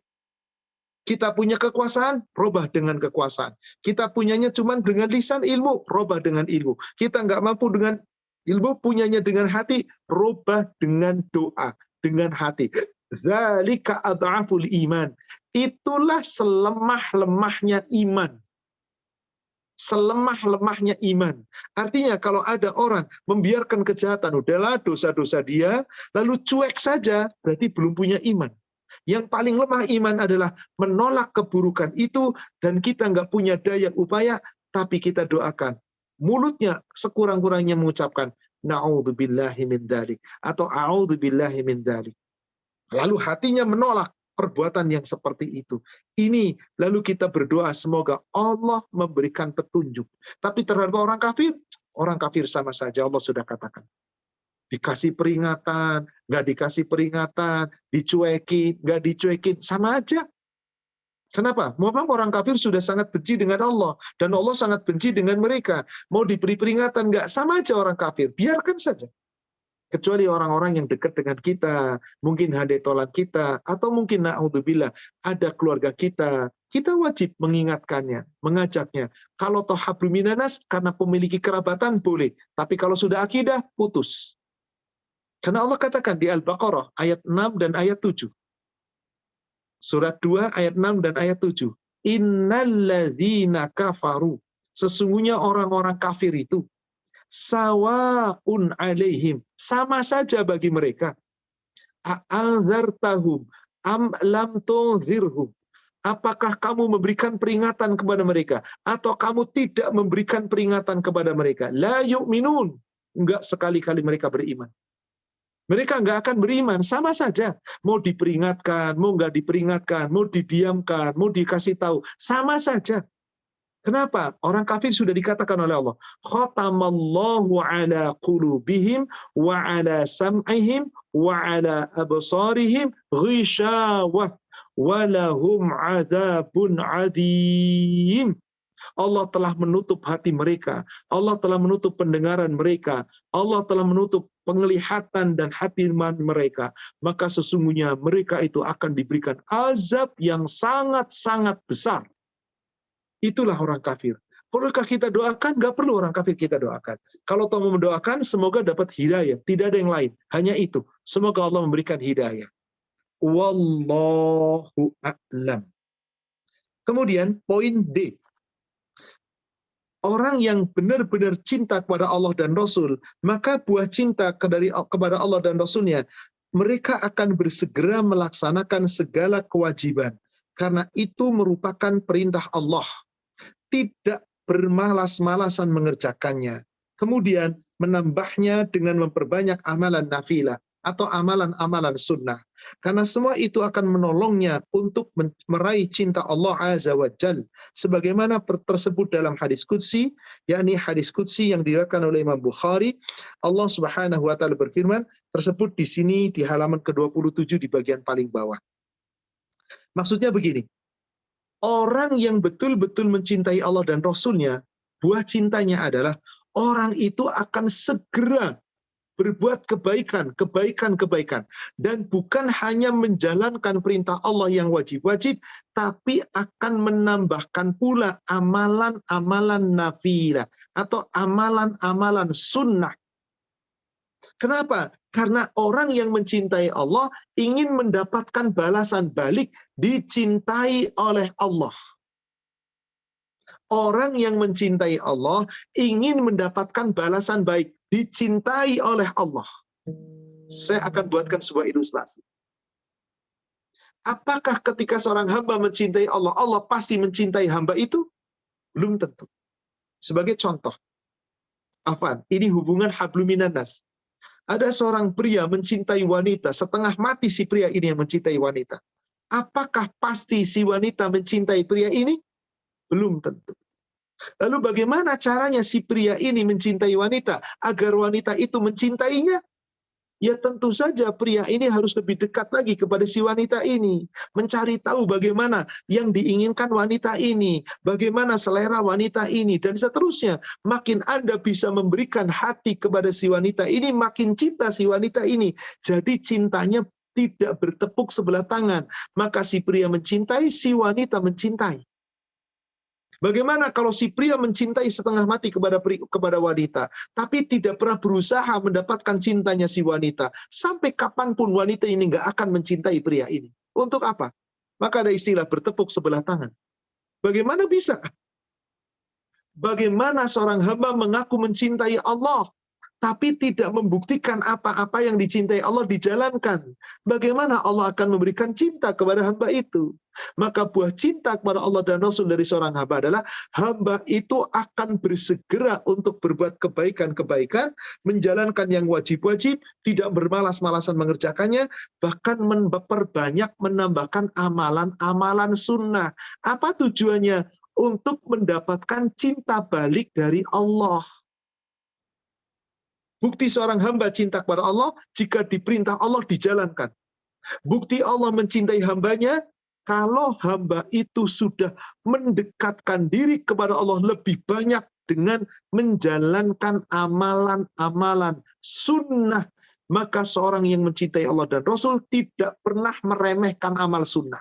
Kita punya kekuasaan, robah dengan kekuasaan. Kita punyanya cuma dengan lisan, ilmu, robah dengan ilmu. Kita nggak mampu dengan ilmu, punyanya dengan hati, robah dengan doa, dengan hati. Dzalika ad'aful iman. Itulah selemah-lemahnya iman. Selemah-lemahnya iman. Artinya kalau ada orang membiarkan kejahatan, udahlah dosa-dosa dia, lalu cuek saja, berarti belum punya iman. Yang paling lemah iman adalah menolak keburukan itu, dan kita nggak punya daya upaya, tapi kita doakan. Mulutnya sekurang-kurangnya mengucapkan, na'udzubillahi min dzalik, atau a'udzubillahi min dzalik. Lalu hatinya menolak perbuatan yang seperti itu. Ini, lalu kita berdoa semoga Allah memberikan petunjuk. Tapi terhadap orang kafir sama saja, Allah sudah katakan. Dikasih peringatan, nggak dikasih peringatan, dicuekin, nggak dicuekin, sama aja. Kenapa? Memang orang kafir sudah sangat benci dengan Allah, dan Allah sangat benci dengan mereka. Mau diberi peringatan, nggak, sama aja orang kafir, biarkan saja. Kecuali orang-orang yang dekat dengan kita, mungkin hadetolan kita, atau mungkin na'udzubillah, ada keluarga kita wajib mengingatkannya, mengajaknya. Kalau toh habluminanas, karena memiliki kerabatan, boleh. Tapi kalau sudah akidah, putus. Karena Allah katakan di Al-Baqarah ayat 6 dan ayat 7. Surat 2 ayat 6 dan ayat 7. Innalladzina kafaru. Sesungguhnya orang-orang kafir itu sawaun alaihim. Sama saja bagi mereka. A'adzartahum am lam tunzirhum. Apakah kamu memberikan peringatan kepada mereka atau kamu tidak memberikan peringatan kepada mereka? La yu'minun. Enggak sekali-kali mereka beriman. Mereka nggak akan beriman, sama saja. Mau diperingatkan, mau nggak diperingatkan, mau didiamkan, mau dikasih tahu, sama saja. Kenapa? Orang kafir sudah dikatakan oleh Allah, khatamallahu ala qulubihim wa ala sam'ihim wa ala absarihim ghishawah wa lahum adzabun adzim. Allah telah menutup hati mereka, Allah telah menutup pendengaran mereka, Allah telah menutup penglihatan dan hati mereka, maka sesungguhnya mereka itu akan diberikan azab yang sangat-sangat besar. Itulah orang kafir. Perlukah kita doakan? Nggak perlu orang kafir kita doakan. Kalau toh mau mendoakan, semoga dapat hidayah. Tidak ada yang lain. Hanya itu. Semoga Allah memberikan hidayah. Wallahu a'lam. Kemudian poin D. Orang yang benar-benar cinta kepada Allah dan Rasul, maka buah cinta kepada Allah dan Rasulnya, mereka akan bersegera melaksanakan segala kewajiban. Karena itu merupakan perintah Allah. Tidak bermalas-malasan mengerjakannya. Kemudian menambahnya dengan memperbanyak amalan nafilah atau amalan-amalan sunnah. Karena semua itu akan menolongnya untuk meraih cinta Allah Azza wa Jal. Sebagaimana tersebut dalam hadis Qudsi, yakni hadis Qudsi yang diriwayatkan oleh Imam Bukhari, Allah Subhanahu wa Ta'ala berfirman, tersebut di sini di halaman ke-27 di bagian paling bawah. Maksudnya begini, orang yang betul-betul mencintai Allah dan Rasulnya, buah cintanya adalah orang itu akan segera berbuat kebaikan, dan bukan hanya menjalankan perintah Allah yang wajib-wajib, tapi akan menambahkan pula amalan-amalan nafilah atau amalan-amalan sunnah. Kenapa? Karena orang yang mencintai Allah ingin mendapatkan balasan balik, dicintai oleh Allah. Orang yang mencintai Allah ingin mendapatkan balasan baik, dicintai oleh Allah. Saya akan buatkan sebuah ilustrasi. Apakah ketika seorang hamba mencintai Allah, Allah pasti mencintai hamba itu? Belum tentu. Sebagai contoh, ini hubungan habluminanas. Ada seorang pria mencintai wanita, setengah mati si pria ini yang mencintai wanita. Apakah pasti si wanita mencintai pria ini? Belum tentu. Lalu bagaimana caranya si pria ini mencintai wanita agar wanita itu mencintainya? Ya tentu saja pria ini harus lebih dekat lagi kepada si wanita ini. Mencari tahu bagaimana yang diinginkan wanita ini. Bagaimana selera wanita ini. Dan seterusnya. Makin Anda bisa memberikan hati kepada si wanita ini, makin cinta si wanita ini. Jadi cintanya tidak bertepuk sebelah tangan. Maka si pria mencintai, si wanita mencintai. Bagaimana kalau si pria mencintai setengah mati kepada wanita, tapi tidak pernah berusaha mendapatkan cintanya si wanita. Sampai kapanpun wanita ini nggak akan mencintai pria ini. Untuk apa? Maka ada istilah bertepuk sebelah tangan. Bagaimana bisa? Bagaimana seorang hamba mengaku mencintai Allah, tapi tidak membuktikan apa-apa yang dicintai Allah dijalankan? Bagaimana Allah akan memberikan cinta kepada hamba itu? Maka buah cinta kepada Allah dan Rasul dari seorang hamba adalah hamba itu akan bersegera untuk berbuat kebaikan-kebaikan, menjalankan yang wajib-wajib, tidak bermalas-malasan mengerjakannya, bahkan memperbanyak menambahkan amalan-amalan sunnah. Apa tujuannya? Untuk mendapatkan cinta balik dari Allah. Bukti seorang hamba cinta kepada Allah, jika diperintah Allah dijalankan. Bukti Allah mencintai hambanya, kalau hamba itu sudah mendekatkan diri kepada Allah lebih banyak dengan menjalankan amalan-amalan sunnah. Maka seorang yang mencintai Allah dan Rasul tidak pernah meremehkan amal sunnah.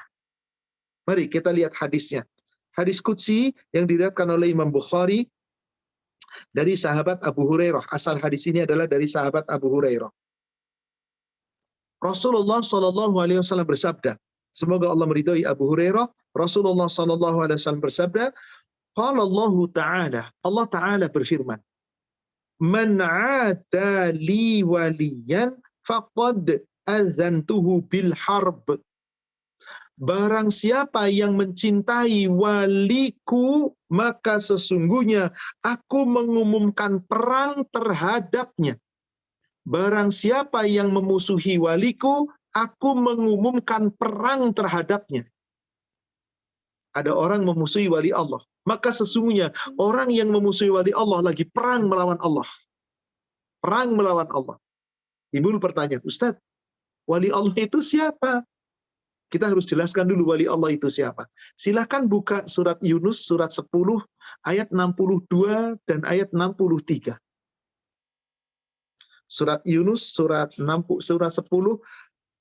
Mari kita lihat hadisnya. Hadis Qudsi yang diriwayatkan oleh Imam Bukhari dari sahabat Abu Hurairah. Asal hadis ini adalah dari sahabat Abu Hurairah. Rasulullah SAW bersabda, semoga Allah meridhai Abu Hurairah, Rasulullah SAW bersabda, qala Allah Ta'ala, Allah Ta'ala berfirman, man 'ada li waliyan faqad adzantuhu bil harb. Barang siapa yang mencintai waliku, maka sesungguhnya aku mengumumkan perang terhadapnya. Barang siapa yang memusuhi waliku, aku mengumumkan perang terhadapnya. Ada orang memusuhi wali Allah, maka sesungguhnya orang yang memusuhi wali Allah lagi perang melawan Allah. Perang melawan Allah. Timbul pertanyaan, Ustaz, wali Allah itu siapa? Kita harus jelaskan dulu wali Allah itu siapa. Silakan buka surat Yunus, surat 10, ayat 62 dan ayat 63. Surat Yunus, surat 10,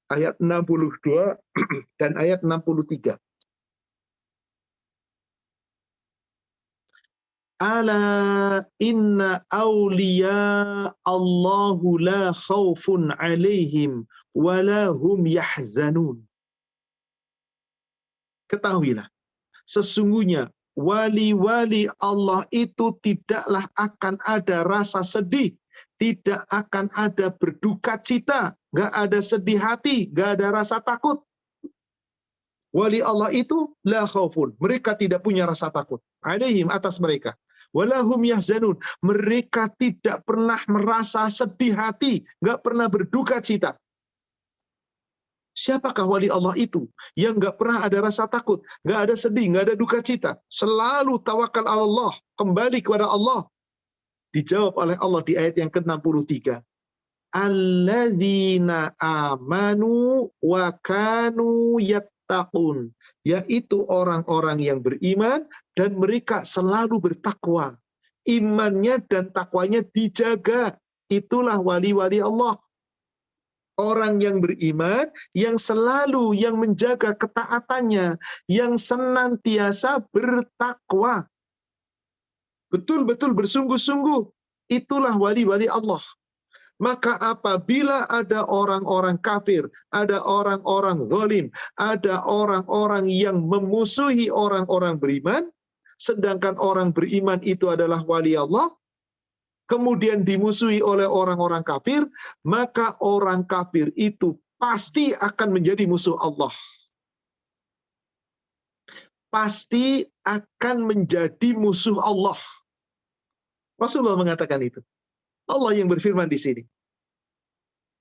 ayat 62 dan ayat 63. Ala inna awliya Allahu la khawfun alaihim wa la hum yahzanun. Ketahuilah, sesungguhnya wali-wali Allah itu tidaklah akan ada rasa sedih, tidak akan ada berduka cita, nggak ada sedih hati, nggak ada rasa takut. Wali Allah itu la khaufun, mereka tidak punya rasa takut. Alaihim, atas mereka. Walahum yahzanun, mereka tidak pernah merasa sedih hati, nggak pernah berduka cita. Siapakah wali Allah itu? Yang nggak pernah ada rasa takut, nggak ada sedih, nggak ada duka cita. Selalu tawakal Allah, kembali kepada Allah. Dijawab oleh Allah di ayat yang ke-63. Alladzina amanu wa kanu yattaqun. Yaitu orang-orang yang beriman dan mereka selalu bertakwa. Imannya dan takwanya dijaga. Itulah wali-wali Allah. Orang yang beriman, yang selalu yang menjaga ketaatannya, yang senantiasa bertakwa. Betul-betul bersungguh-sungguh. Itulah wali-wali Allah. Maka apabila ada orang-orang kafir, ada orang-orang zalim, ada orang-orang yang memusuhi orang-orang beriman, sedangkan orang beriman itu adalah wali Allah, kemudian dimusuhi oleh orang-orang kafir, maka orang kafir itu pasti akan menjadi musuh Allah. Pasti akan menjadi musuh Allah. Rasulullah mengatakan itu. Allah yang berfirman di sini.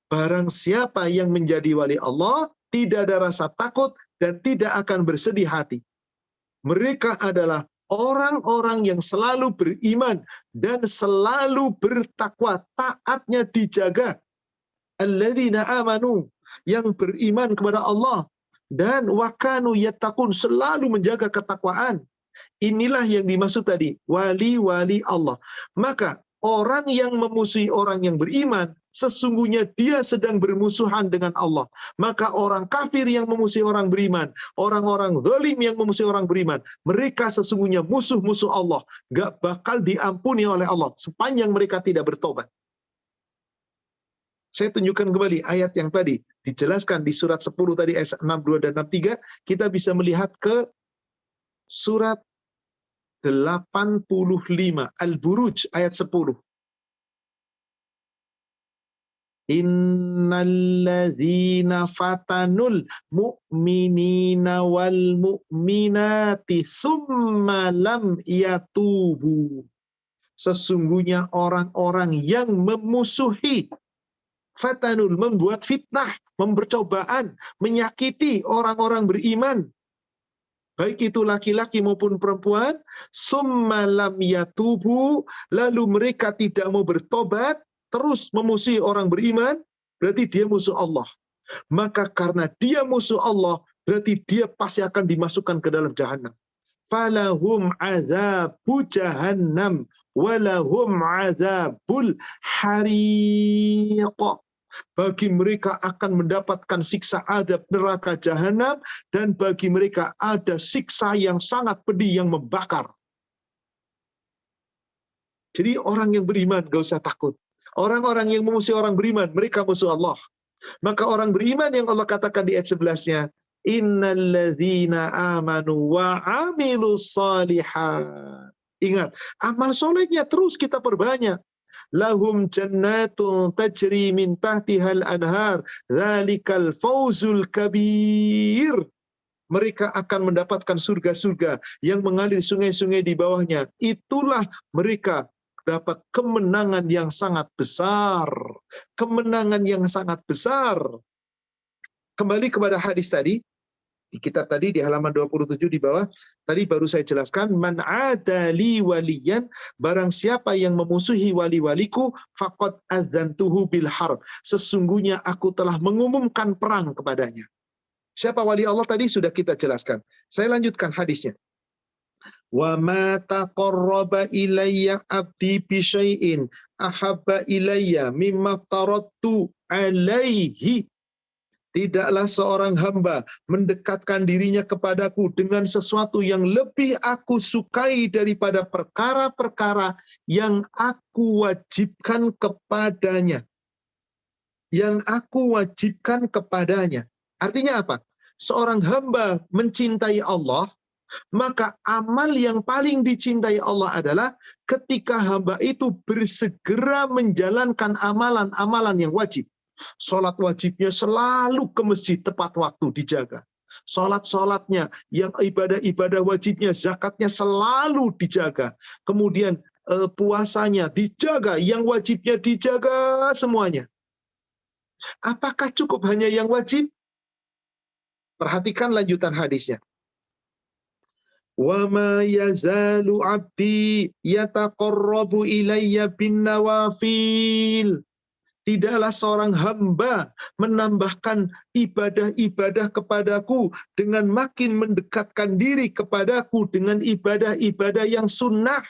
Barang siapa yang menjadi wali Allah, tidak ada rasa takut dan tidak akan bersedih hati. Mereka adalah orang-orang yang selalu beriman dan selalu bertakwa, taatnya dijaga. alladzina amanu, yang beriman kepada Allah, dan wa kanu yattaqun, selalu menjaga ketakwaan. Inilah yang dimaksud tadi, wali-wali Allah. Maka orang yang memusuhi orang yang beriman, sesungguhnya dia sedang bermusuhan dengan Allah. Maka orang kafir yang memusuhi orang beriman, orang-orang zalim yang memusuhi orang beriman, mereka sesungguhnya musuh-musuh Allah. Gak bakal diampuni oleh Allah sepanjang mereka tidak bertobat. Saya tunjukkan kembali ayat yang tadi dijelaskan di surat 10 tadi, ayat 62 dan 63. Kita bisa melihat ke surat 85 Al-Buruj ayat 10. Innalladzina fatanul mu'minina wal mu'minati summa lam yatubu. Sesungguhnya orang-orang yang memusuhi, fatanul, membuat fitnah, mempercobaan, menyakiti orang-orang beriman, baik itu laki-laki maupun perempuan, summa lam yatubu, lalu mereka tidak mau bertobat, terus memusuhi orang beriman, berarti dia musuh Allah. Maka karena dia musuh Allah, berarti dia pasti akan dimasukkan ke dalam jahanam. Falahum azabu jahannam, walahum azabul hariq. Bagi mereka akan mendapatkan siksa azab neraka jahanam, dan bagi mereka ada siksa yang sangat pedih yang membakar. Jadi orang yang beriman gak usah takut. Orang-orang yang memusuhi orang beriman, mereka musuh Allah. Maka orang beriman yang Allah katakan di ayat 11-nya, innalladzina amanu wa amilus shalihat. Ingat, amal solehnya terus kita perbanyak. Lahum jannatun tajri min tahtihal anhar, dzalikal fawzul kabir. Mereka akan mendapatkan surga-surga yang mengalir sungai-sungai di bawahnya. Itulah mereka dapat kemenangan yang sangat besar. Kemenangan yang sangat besar. Kembali kepada hadis tadi, di kitab tadi di halaman 27 di bawah, tadi baru saya jelaskan, man adali waliyan, barang siapa yang memusuhi wali-waliku, faqad adzantuhu bil harb, sesungguhnya aku telah mengumumkan perang kepadanya. Siapa wali Allah tadi sudah kita jelaskan. Saya lanjutkan hadisnya. Wa ma taqarraba ilayya abdi bi syai'in ahabba ilayya mimma tarattu alaihi. Tidaklah seorang hamba mendekatkan dirinya kepadaku dengan sesuatu yang lebih aku sukai daripada perkara-perkara yang aku wajibkan kepadanya. Yang aku wajibkan kepadanya. Artinya apa? Seorang hamba mencintai Allah, maka amal yang paling dicintai Allah adalah ketika hamba itu bersegera menjalankan amalan-amalan yang wajib. Sholat wajibnya selalu ke masjid tepat waktu dijaga. Sholat-sholatnya, yang ibadah-ibadah wajibnya, zakatnya selalu dijaga. Kemudian puasanya dijaga, yang wajibnya dijaga semuanya. Apakah cukup hanya yang wajib? Perhatikan lanjutan hadisnya. Wa ma yazalu abdi yataqarrabu ilayya bin nawafil. Tidaklah seorang hamba menambahkan ibadah-ibadah kepadaku dengan makin mendekatkan diri kepadaku dengan ibadah-ibadah yang sunnah.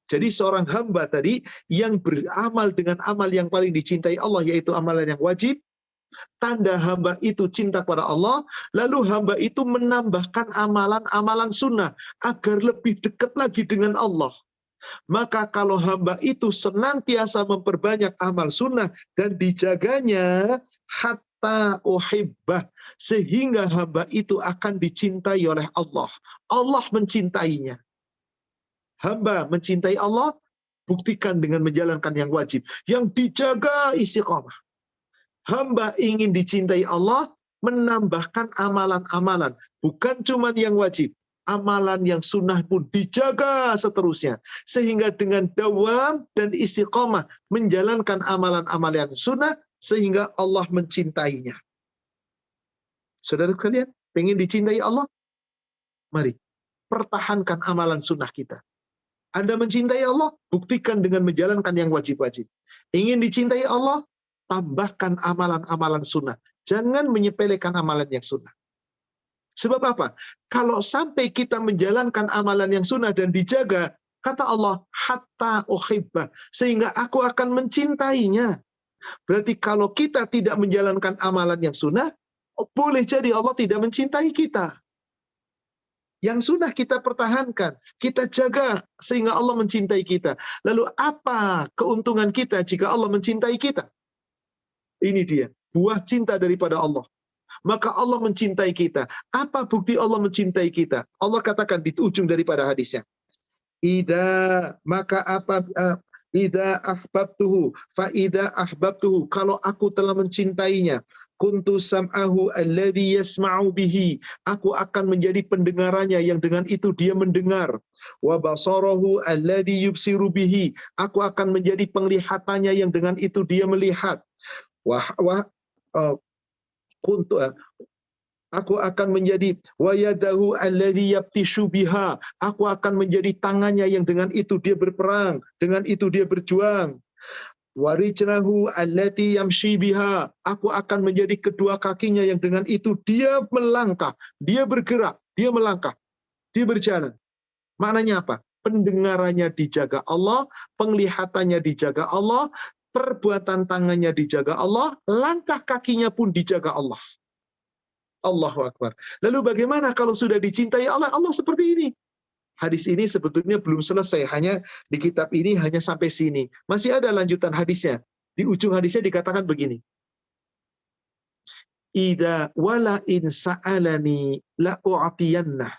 Jadi seorang hamba tadi yang beramal dengan amal yang paling dicintai Allah, yaitu amalan yang wajib, tanda hamba itu cinta kepada Allah, lalu hamba itu menambahkan amalan-amalan sunnah agar lebih dekat lagi dengan Allah. Maka kalau hamba itu senantiasa memperbanyak amal sunnah dan dijaganya, hatta uhibbah, sehingga hamba itu akan dicintai oleh Allah. Allah mencintainya. Hamba mencintai Allah, buktikan dengan menjalankan yang wajib, yang dijaga istiqamah. Hamba ingin dicintai Allah, menambahkan amalan-amalan, bukan cuma yang wajib. Amalan yang sunnah pun dijaga seterusnya. Sehingga dengan dawam dan istiqamah menjalankan amalan-amalan sunnah, sehingga Allah mencintainya. Saudara sekalian, pengen dicintai Allah? Mari, pertahankan amalan sunnah kita. Anda mencintai Allah? Buktikan dengan menjalankan yang wajib-wajib. Ingin dicintai Allah? tambahkan amalan-amalan sunnah. Jangan menyepelekan amalan yang sunnah. Sebab apa? Kalau sampai kita menjalankan amalan yang sunnah dan dijaga, kata Allah, hatta uhibbah, sehingga aku akan mencintainya. Berarti kalau kita tidak menjalankan amalan yang sunnah, boleh jadi Allah tidak mencintai kita. Yang sunnah kita pertahankan, kita jaga sehingga Allah mencintai kita. Lalu apa keuntungan kita jika Allah mencintai kita? Ini dia, buah cinta daripada Allah. Maka Allah mencintai kita. Apa bukti Allah mencintai kita? Allah katakan di ujung daripada hadisnya. Maka apa Ida ahbabtuhu fa ida ahbabtuhu, kalau aku telah mencintainya, kuntu sam'ahu alladhi yasma'u bihi, aku akan menjadi pendengarannya yang dengan itu dia mendengar, wa basarahu alladhi yubsiru bihi, aku akan menjadi penglihatannya yang dengan itu dia melihat, aku akan menjadi wayadahu alladhi yabtishu biha, aku akan menjadi tangannya yang dengan itu dia berperang, dengan itu dia berjuang. Warijlahu allati yamshi biha, aku akan menjadi kedua kakinya yang dengan itu dia melangkah, dia bergerak, dia melangkah, dia berjalan. Maknanya apa? Pendengarannya dijaga Allah, penglihatannya dijaga Allah, perbuatan tangannya dijaga Allah, langkah kakinya pun dijaga Allah. Allahu Akbar. Lalu bagaimana kalau sudah dicintai Allah? Allah seperti ini. Hadis ini sebetulnya belum selesai, hanya di kitab ini hanya sampai sini. Masih ada lanjutan hadisnya. Di ujung hadisnya dikatakan begini. Ida wala in sa'alani la u'tiyannah.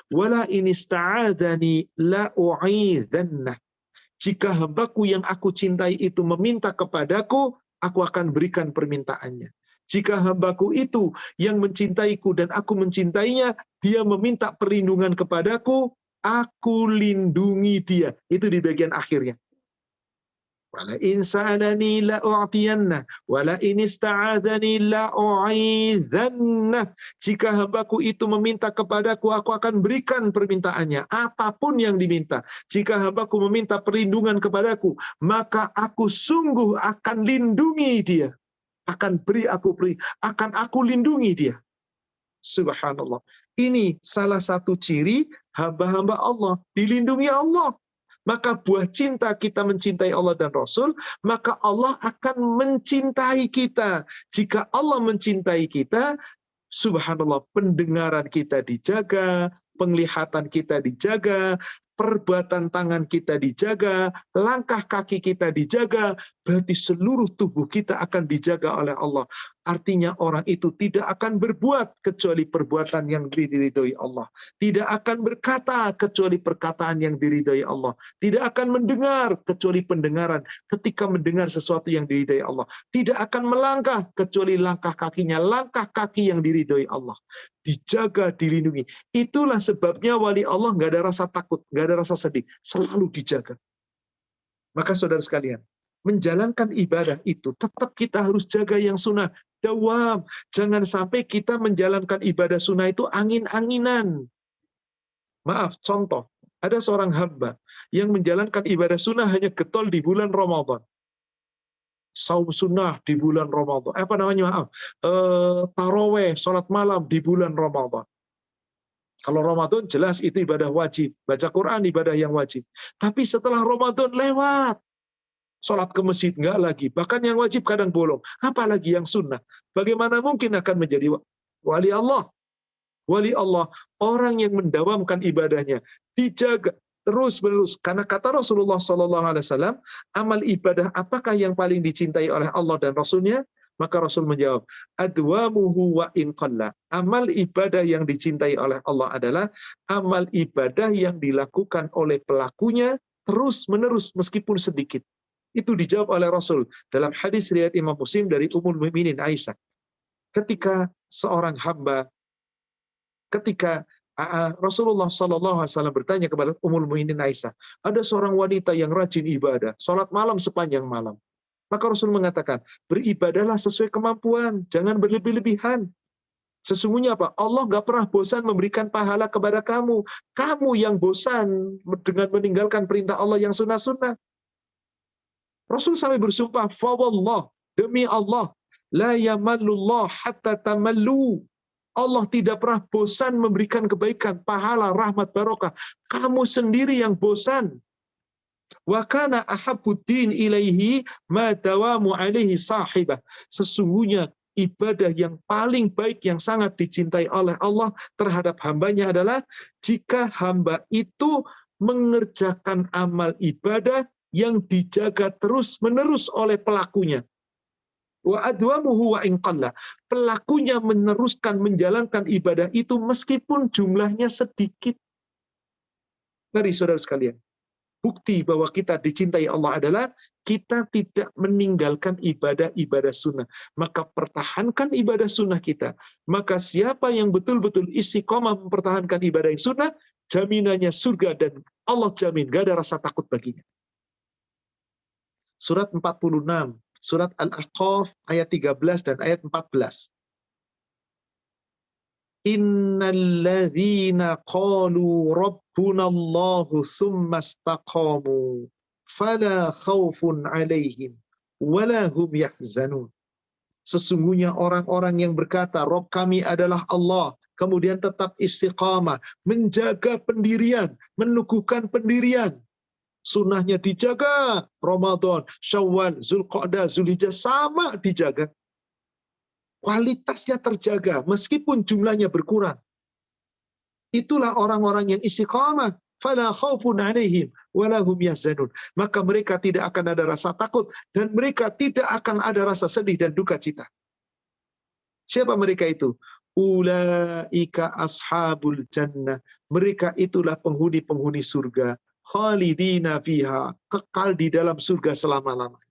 Wala in ista'adani la u'idhannah. Jika hambaku yang aku cintai itu meminta kepadaku, aku akan berikan permintaannya. Jika hambaku itu yang mencintaiku dan aku mencintainya, dia meminta perlindungan kepadaku, aku lindungi dia. Itu di bagian akhirnya. Wala in sa'alani la u'tiyanna, wala in ista'adani la u'idhanna. Jika hambaku itu meminta kepadaku, aku akan berikan permintaannya, apapun yang diminta. Jika hambaku meminta perlindungan kepadaku, maka aku sungguh akan lindungi dia. Akan aku lindungi dia. Subhanallah. Ini salah satu ciri hamba-hamba Allah, dilindungi Allah. Maka buah cinta kita mencintai Allah dan Rasul, maka Allah akan mencintai kita. Jika Allah mencintai kita, subhanallah, pendengaran kita dijaga, penglihatan kita dijaga, perbuatan tangan kita dijaga, langkah kaki kita dijaga, berarti seluruh tubuh kita akan dijaga oleh Allah. Artinya orang itu tidak akan berbuat kecuali perbuatan yang diridhoi Allah. Tidak akan berkata kecuali perkataan yang diridhoi Allah. Tidak akan mendengar kecuali pendengaran ketika mendengar sesuatu yang diridhoi Allah. Tidak akan melangkah kecuali langkah kakinya, langkah kaki yang diridhoi Allah. Dijaga, dilindungi. Itulah sebabnya wali Allah nggak ada rasa takut, nggak ada rasa sedih. Selalu dijaga. Maka saudara sekalian, menjalankan ibadah itu tetap kita harus jaga yang sunnah. Dawam. Jangan sampai kita menjalankan ibadah sunnah itu angin-anginan. Maaf, contoh. Ada seorang hamba yang menjalankan ibadah sunnah hanya getol di bulan Ramadan. Saum sunnah di bulan Ramadan. Apa namanya? Maaf. Taraweh, sholat malam di bulan Ramadan. Kalau Ramadan jelas itu ibadah wajib. Baca Quran ibadah yang wajib. Tapi setelah Ramadan lewat. Sholat ke masjid enggak lagi. Bahkan yang wajib kadang bolong. Apalagi yang sunnah. Bagaimana mungkin akan menjadi wali Allah? Wali Allah, orang yang mendawamkan ibadahnya, dijaga terus-menerus. Karena kata Rasulullah SAW, amal ibadah apakah yang paling dicintai oleh Allah dan Rasulnya? Maka Rasul menjawab, adwamuhu wa in qalla. Amal ibadah yang dicintai oleh Allah adalah amal ibadah yang dilakukan oleh pelakunya terus-menerus meskipun sedikit. Itu dijawab oleh Rasul dalam hadis riwayat Imam Muslim dari Ummul Mukminin Aisyah. Ketika seorang hamba, ketika Rasulullah SAW bertanya kepada Ummul Mukminin Aisyah, ada seorang wanita yang rajin ibadah, sholat malam sepanjang malam. Maka Rasul mengatakan, beribadahlah sesuai kemampuan, jangan berlebih-lebihan. Sesungguhnya apa? Allah nggak pernah bosan memberikan pahala kepada kamu. Kamu yang bosan dengan meninggalkan perintah Allah yang sunnah-sunnah. Rasul sampai bersumpah, fawallah, Demi Allah, la yamallullah hatta tamallu. Allah tidak pernah bosan memberikan kebaikan, pahala, rahmat, barokah. Kamu sendiri yang bosan. Wa kana ahabbuddin ilaihi ma dawamu alaihi sahibah. Sesungguhnya ibadah yang paling baik yang sangat dicintai oleh Allah terhadap hambanya adalah jika hamba itu mengerjakan amal ibadah yang dijaga terus-menerus oleh pelakunya. Wa adwamuhu wa in qalla. Pelakunya meneruskan menjalankan ibadah itu meskipun jumlahnya sedikit. Mari saudara sekalian, bukti bahwa kita dicintai Allah adalah kita tidak meninggalkan ibadah-ibadah sunnah. Maka pertahankan ibadah sunnah kita. Maka siapa yang betul-betul istiqomah mempertahankan ibadah yang sunnah, jaminannya surga dan Allah jamin, gak ada rasa takut baginya. Surat 46, surat Al-Ahqaf ayat 13 dan ayat 14. Innalladzina qalu rabbunallahu tsumma istaqamu fala khaufun 'alaihim wala hum yahzanun. Sesungguhnya orang-orang yang berkata Rabb kami adalah Allah, kemudian tetap istiqamah, menjaga pendirian, meneguhkan pendirian. Sunnahnya dijaga, Ramadan, Syawal, Zulqa'dah, Zulhijjah sama dijaga. Kualitasnya terjaga meskipun jumlahnya berkurang. Itulah orang-orang yang istiqamah. Fala khaufun 'alaihim wala hum yahzanun. Maka mereka tidak akan ada rasa takut dan mereka tidak akan ada rasa sedih dan duka cita. Siapa mereka itu? Ulaika ashabul jannah. Mereka itulah penghuni-penghuni surga. Khalidina fiha. Kekal di dalam surga selama-lamanya.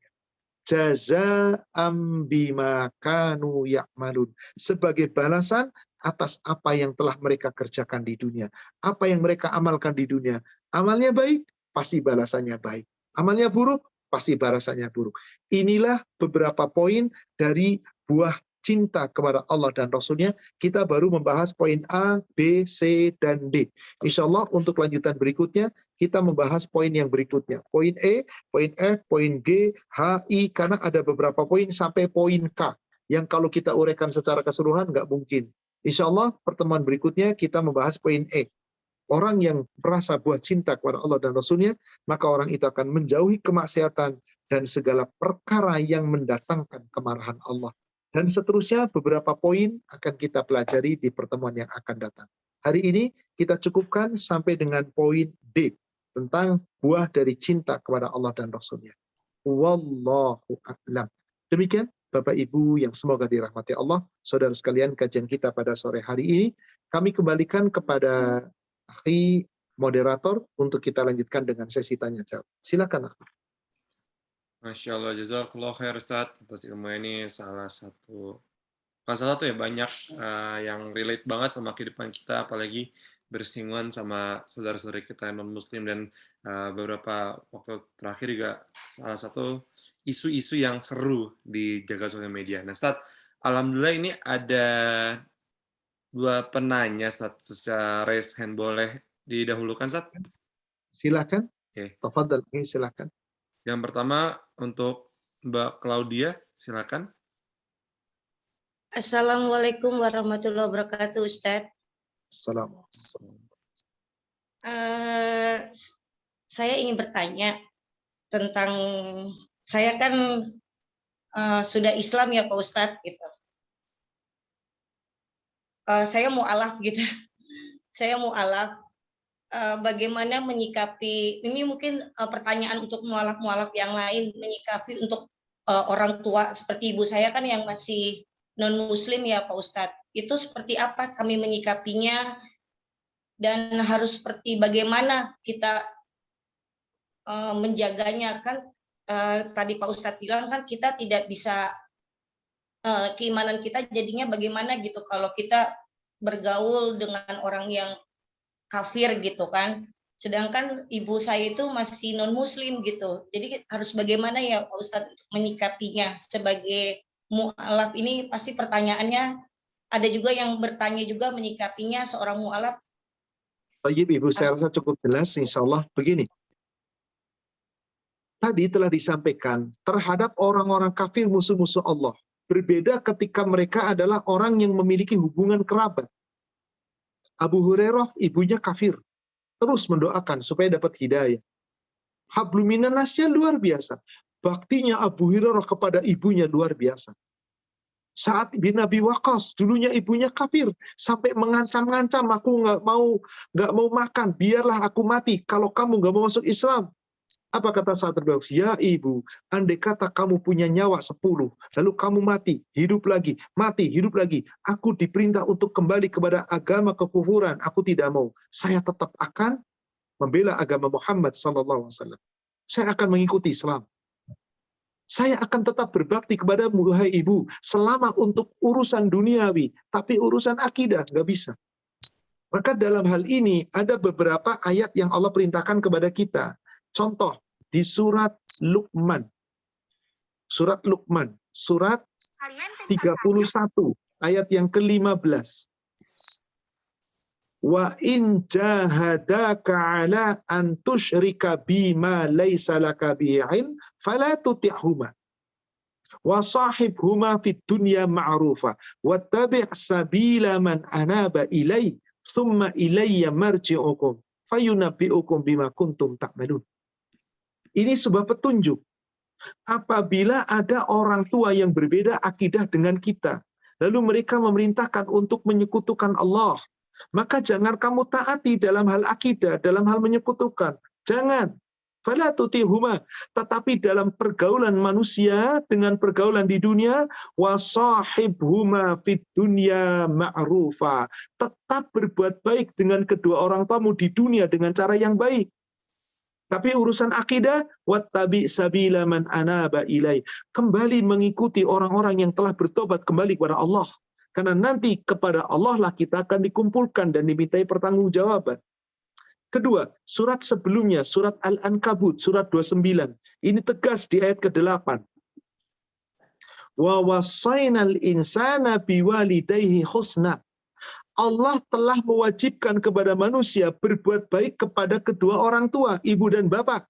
Jazaa'am bima kanu ya'malun. Sebagai balasan atas apa yang telah mereka kerjakan di dunia. Apa yang mereka amalkan di dunia. Amalnya baik, pasti balasannya baik. Amalnya buruk, pasti balasannya buruk. Inilah beberapa poin dari buah cinta kepada Allah dan Rasulnya. Kita baru membahas poin A, B, C, dan D. Insya Allah untuk lanjutan berikutnya, kita membahas poin yang berikutnya. Poin E, poin F, poin G, H, I, karena ada beberapa poin sampai poin K. Yang kalau kita uraikan secara keseluruhan, nggak mungkin. Insya Allah pertemuan berikutnya kita membahas poin E. Orang yang merasa buah cinta kepada Allah dan Rasulnya, maka orang itu akan menjauhi kemaksiatan dan segala perkara yang mendatangkan kemarahan Allah. Dan seterusnya beberapa poin akan kita pelajari di pertemuan yang akan datang. Hari ini kita cukupkan sampai dengan poin D, tentang buah dari cinta kepada Allah dan Rasulnya. Wallahu a'lam. Demikian Bapak Ibu yang semoga dirahmati Allah, saudara sekalian, kajian kita pada sore hari ini. Kami kembalikan kepada akhi moderator untuk kita lanjutkan dengan sesi tanya jawab. Silakan. Masya Allah, jazakallah khair Ustaz atas ilmu ini. Bukan salah satu ya, banyak yang relate banget sama kehidupan kita, apalagi bersinggungan sama saudara-saudara kita non muslim, dan beberapa waktu terakhir juga salah satu isu-isu yang seru di jagat sosial media. Nah Ustaz, alhamdulillah ini ada dua penanya Ustaz, secara raise hand, boleh didahulukan Ustaz? Silakan. Oke. Tafadhal, silakan. Yang pertama untuk Mbak Claudia, silakan. Assalamualaikum warahmatullahi wabarakatuh, Ustadz. Assalamualaikum. Saya ingin bertanya tentang, saya kan sudah Islam ya Pak Ustadz, gitu. Saya mu'alaf gitu. Saya mu'alaf. Bagaimana menyikapi, ini mungkin pertanyaan untuk mu'alaf-mu'alaf yang lain, menyikapi untuk orang tua seperti ibu saya kan yang masih non-muslim ya Pak Ustadz. Itu seperti apa kami menyikapinya, dan harus seperti bagaimana kita menjaganya. Kan tadi Pak Ustadz bilang kan kita tidak bisa, keimanan kita jadinya bagaimana gitu kalau kita bergaul dengan orang yang kafir gitu kan. Sedangkan ibu saya itu masih non-muslim gitu. Jadi harus bagaimana ya Pak Ustadz untuk menyikapinya sebagai mu'alaf ini? Pasti pertanyaannya ada juga yang bertanya juga menyikapinya seorang mu'alaf. Baik Ibu, saya rasa cukup jelas insya Allah. Begini. tadi telah disampaikan terhadap orang-orang kafir musuh-musuh Allah. Berbeda ketika mereka adalah orang yang memiliki hubungan kerabat. Abu Hurairah ibunya kafir, terus mendoakan supaya dapat hidayah. Habluminanasnya luar biasa. Baktinya Abu Hurairah kepada ibunya luar biasa. Saat bin Abi Waqqas, dulunya ibunya kafir, sampai mengancam-ngancam, aku nggak mau makan, biarlah aku mati kalau kamu nggak mau masuk Islam. Apa kata saat terbaik? Ya ibu, andai kata kamu punya nyawa 10, lalu kamu mati, hidup lagi, aku diperintah untuk kembali kepada agama kekufuran, aku tidak mau. Saya tetap akan membela agama Muhammad SAW. Saya akan mengikuti Islam. Saya akan tetap berbakti kepadamu, wahai ibu, selama untuk urusan duniawi, tapi urusan akidah nggak bisa. Maka dalam hal ini ada beberapa ayat yang Allah perintahkan kepada kita. Contoh, di surat Luqman. Surat Luqman, surat 31, ayat yang ke-15. Wa in jahadaka ala an tusyrika bima laysa laka bihi ilm fala tuti'huma wa sahibhuma fid dunya ma'rufa wattabi' sabila man anaba ilai thumma ilayya marji'ukum fayunabbi'ukum bima kuntum ta'malun. Ini sebuah petunjuk. Apabila ada orang tua yang berbeda akidah dengan kita, lalu mereka memerintahkan untuk menyekutukan Allah, maka jangan kamu taati dalam hal akidah, dalam hal menyekutukan. Jangan. Fala tutihuma. Tetapi dalam pergaulan manusia dengan pergaulan di dunia, wasahibhuma fid dunya ma'rufa. Tetap berbuat baik dengan kedua orang tuamu di dunia dengan cara yang baik. Tapi urusan akidah, wattabi sabila man anaba ilai. Kembali mengikuti orang-orang yang telah bertobat kembali kepada Allah. Karena nanti kepada Allah lah kita akan dikumpulkan dan dimintai pertanggungjawaban. Kedua, surat sebelumnya, surat Al-Ankabut, surat 29. Ini tegas di ayat ke-8. Wa wassainal insana biwalidayhi husna. Allah telah mewajibkan kepada manusia berbuat baik kepada kedua orang tua, ibu dan bapak.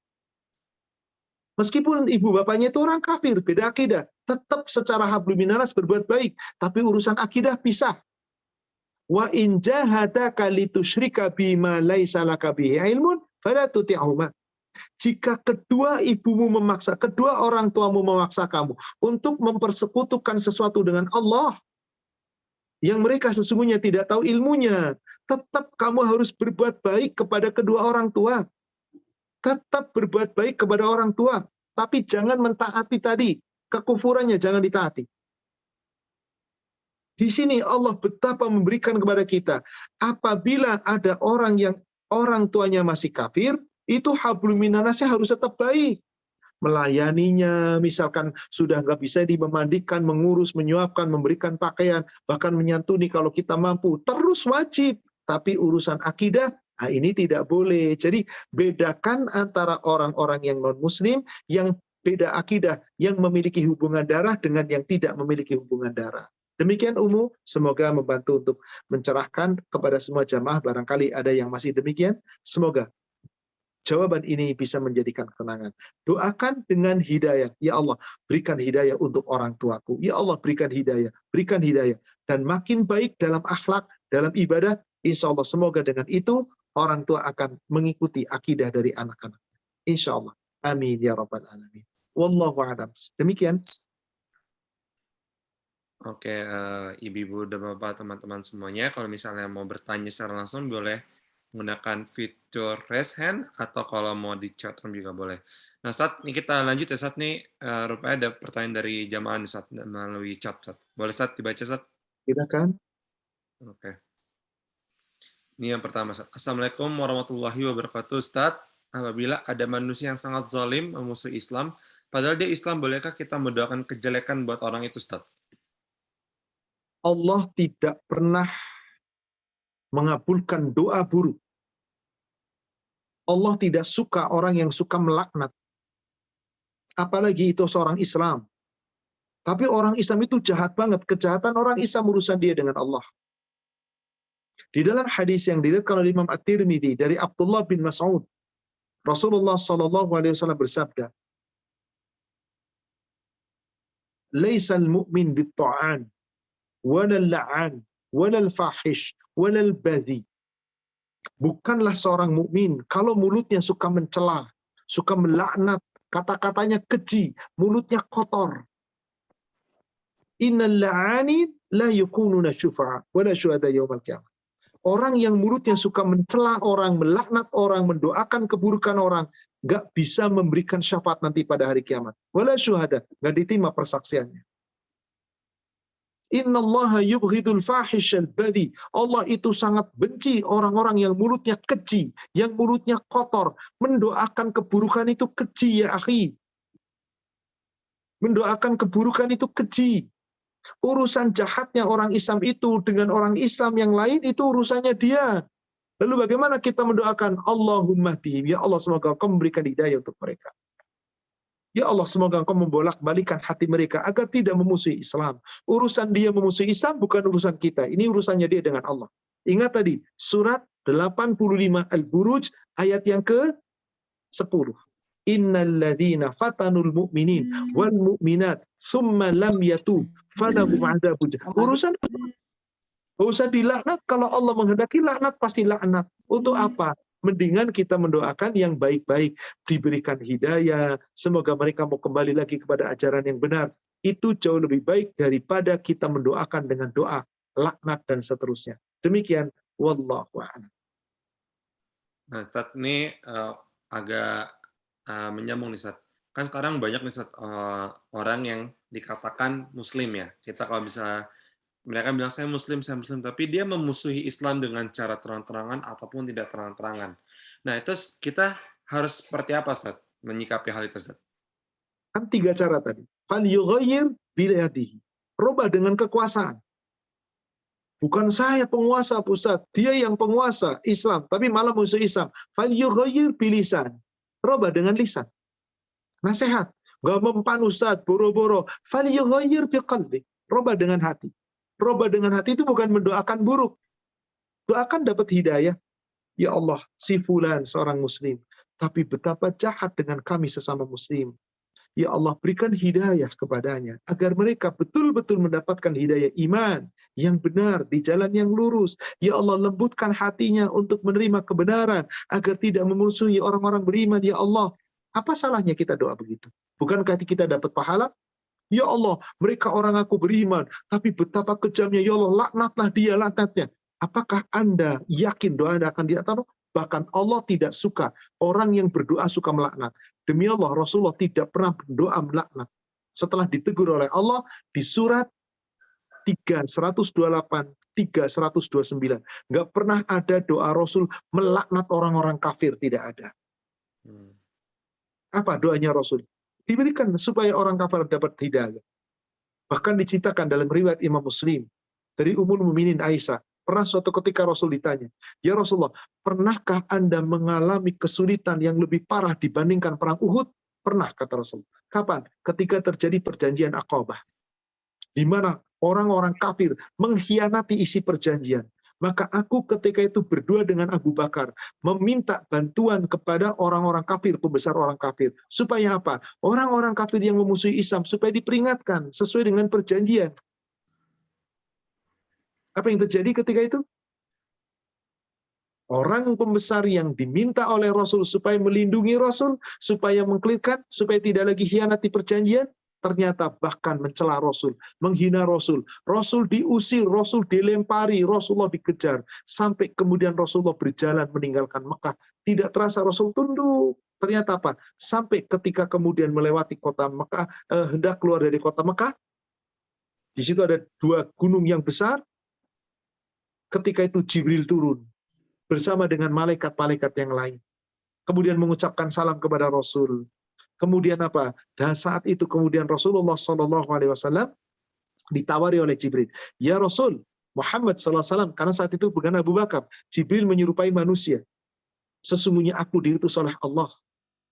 Meskipun ibu bapaknya itu orang kafir, beda akidah, tetap secara habluminanas berbuat baik, tapi urusan akidah pisah. Wa in jahadaka litusyrika bima laisa laka bihi ilmun fala tuti'huma. Jika kedua ibumu memaksa, kedua orang tuamu memaksa kamu untuk mempersekutukan sesuatu dengan Allah, yang mereka sesungguhnya tidak tahu ilmunya, tetap kamu harus berbuat baik kepada kedua orang tua. Tetap berbuat baik kepada orang tua. Tapi jangan mentaati tadi. Kekufurannya jangan ditaati. Di sini Allah betapa memberikan kepada kita. Apabila ada orang yang orang tuanya masih kafir, itu hablum minanasnya harus tetap baik. Melayaninya, misalkan sudah nggak bisa memandikan, mengurus, menyuapkan, memberikan pakaian, bahkan menyantuni kalau kita mampu, terus wajib. Tapi urusan akidah, ini tidak boleh. Jadi bedakan antara orang-orang yang non-muslim, yang beda akidah, yang memiliki hubungan darah dengan yang tidak memiliki hubungan darah. Demikian Umu, semoga membantu untuk mencerahkan kepada semua jamaah, barangkali ada yang masih demikian. Semoga jawaban ini bisa menjadikan ketenangan. Doakan dengan hidayah. Ya Allah, berikan hidayah untuk orang tuaku. Ya Allah, berikan hidayah. Berikan hidayah. Dan makin baik dalam akhlak, dalam ibadah, insya Allah semoga dengan itu orang tua akan mengikuti akidah dari anak-anak. Insya Allah. Amin ya rabbal alamin. Wallahu a'lam. Demikian. Oke, ibu-ibu dan bapak, teman-teman semuanya, kalau misalnya mau bertanya secara langsung boleh menggunakan fitur raise hand, atau kalau mau di chat room juga boleh. Nah, Ustaz, ini kita lanjut ya, Ustaz. Nih, rupanya ada pertanyaan dari jamaah nih, Ustaz, melalui chat, Ustaz. Boleh, Ustaz, dibaca, Ustaz? Silakan. Oke. Ini yang pertama, Ustaz. Assalamualaikum warahmatullahi wabarakatuh, Ustaz. Apabila ada manusia yang sangat zalim memusuhi Islam, padahal dia Islam, bolehkah kita mendoakan kejelekan buat orang itu, Ustaz? Allah tidak pernah mengabulkan doa buruk. Allah tidak suka orang yang suka melaknat. Apalagi itu seorang Islam. Tapi orang Islam itu jahat banget. Kejahatan orang Islam urusan dia dengan Allah. Di dalam hadis yang diriwayatkan oleh Imam At-Tirmidzi dari Abdullah bin Mas'ud, Rasulullah SAW bersabda, laisal mu'min bit-ta'an walal la'an walal fahish walal badhi. Bukanlah seorang mukmin kalau mulutnya suka mencela, suka melaknat, kata-katanya keji, mulutnya kotor. Innal la'anin la yakununa syufa'a wala syuhada yaumil qiyamah. Orang yang mulutnya suka mencela orang, melaknat orang, mendoakan keburukan orang, gak bisa memberikan syafaat nanti pada hari kiamat. Wala syuhada, gak diterima persaksiannya. Innallaha yubghidul fahishal badhi. Allah itu sangat benci orang-orang yang mulutnya keji, yang mulutnya kotor, mendoakan keburukan itu keji ya akhi. Mendoakan keburukan itu keji. Urusan jahatnya orang Islam itu dengan orang Islam yang lain itu urusannya dia. Lalu bagaimana kita mendoakan? Allahumma hdihim. Ya Allah, semoga Engkau memberikan hidayah untuk mereka. Ya Allah, semoga Engkau membolak-balikan hati mereka agar tidak memusuhi Islam. Urusan dia memusuhi Islam bukan urusan kita. Ini urusannya dia dengan Allah. Ingat tadi, surat 85 Al-Buruj, ayat yang ke-10. Innal ladzina fatanul mu'minin wal mu'minat summa lam yatub falahum adzabun jahannam. Urusan enggak usah dilaknat, kalau Allah menghendaki laknat pasti laknat. Untuk apa? Mendingan kita mendoakan yang baik-baik, diberikan hidayah, semoga mereka mau kembali lagi kepada ajaran yang benar. Itu jauh lebih baik daripada kita mendoakan dengan doa laknat dan seterusnya. Demikian, wallahu a'lam. Nah, Ustaz, ini agak menyambung nih, Ustaz. Kan sekarang banyak nih, Ustaz, orang yang dikatakan muslim ya. Kita kalau bisa, mereka bilang saya muslim, tapi dia memusuhi Islam dengan cara terang-terangan ataupun tidak terang-terangan. Nah, itu kita harus seperti apa, Ustaz, menyikapi hal itu, Ustaz? Kan 3 cara tadi. Fal yughayyir biyadihi. Rubah dengan kekuasaan. Bukan saya penguasa, Ustaz. Dia yang penguasa Islam, tapi malah musuh Islam. Fal yughayyir bilisan. Rubah dengan lisan. Nasihat. Gak mempan, Ustaz, boro-boro. Fal yughayyir biqalbi. Rubah dengan hati. Rubah dengan hati itu bukan mendoakan buruk. Doakan dapat hidayah. Ya Allah, si fulan seorang muslim, tapi betapa jahat dengan kami sesama muslim. Ya Allah, berikan hidayah kepadanya, agar mereka betul-betul mendapatkan hidayah iman yang benar, di jalan yang lurus. Ya Allah, lembutkan hatinya untuk menerima kebenaran, agar tidak memusuhi orang-orang beriman. Ya Allah, apa salahnya kita doa begitu? Bukankah kita dapat pahala? Ya Allah, mereka orang aku beriman, tapi betapa kejamnya. Ya Allah, laknatlah dia, laknatnya. Apakah Anda yakin doa Anda akan diterima? Bahkan Allah tidak suka orang yang berdoa suka melaknat. Demi Allah, Rasulullah tidak pernah berdoa melaknat. Setelah ditegur oleh Allah di surat 328, 329. Nggak pernah ada doa Rasul melaknat orang-orang kafir, tidak ada. Apa doanya Rasul? Diberikan supaya orang kafir dapat hidayah. Bahkan diceritakan dalam riwayat Imam Muslim dari Ummul Mukminin Aisyah, pernah suatu ketika Rasul ditanya, "Ya Rasulullah, pernahkah Anda mengalami kesulitan yang lebih parah dibandingkan perang Uhud?" Pernah, kata Rasul. Kapan? Ketika terjadi perjanjian Aqabah, di mana orang-orang kafir mengkhianati isi perjanjian. Maka aku ketika itu berdua dengan Abu Bakar, meminta bantuan kepada orang-orang kafir, pembesar orang kafir. Supaya apa? Orang-orang kafir yang memusuhi Islam, supaya diperingatkan sesuai dengan perjanjian. Apa yang terjadi ketika itu? Orang pembesar yang diminta oleh Rasul supaya melindungi Rasul, supaya mengkelirkan, supaya tidak lagi khianati perjanjian, ternyata bahkan mencela Rasul, menghina Rasul. Rasul diusir, Rasul dilempari, Rasulullah dikejar. Sampai kemudian Rasulullah berjalan meninggalkan Mekah. Tidak terasa Rasul tunduk. Ternyata apa? Sampai ketika kemudian melewati kota Mekah, hendak keluar dari kota Mekah, di situ ada 2 gunung yang besar. Ketika itu Jibril turun bersama dengan malaikat-malaikat yang lain. Kemudian mengucapkan salam kepada Rasul. Kemudian apa? Dan saat itu kemudian Rasulullah SAW ditawari oleh Jibril. Ya Rasul, Muhammad SAW, karena saat itu bukan Abu Bakar. Jibril menyerupai manusia. Sesungguhnya aku diutus oleh Allah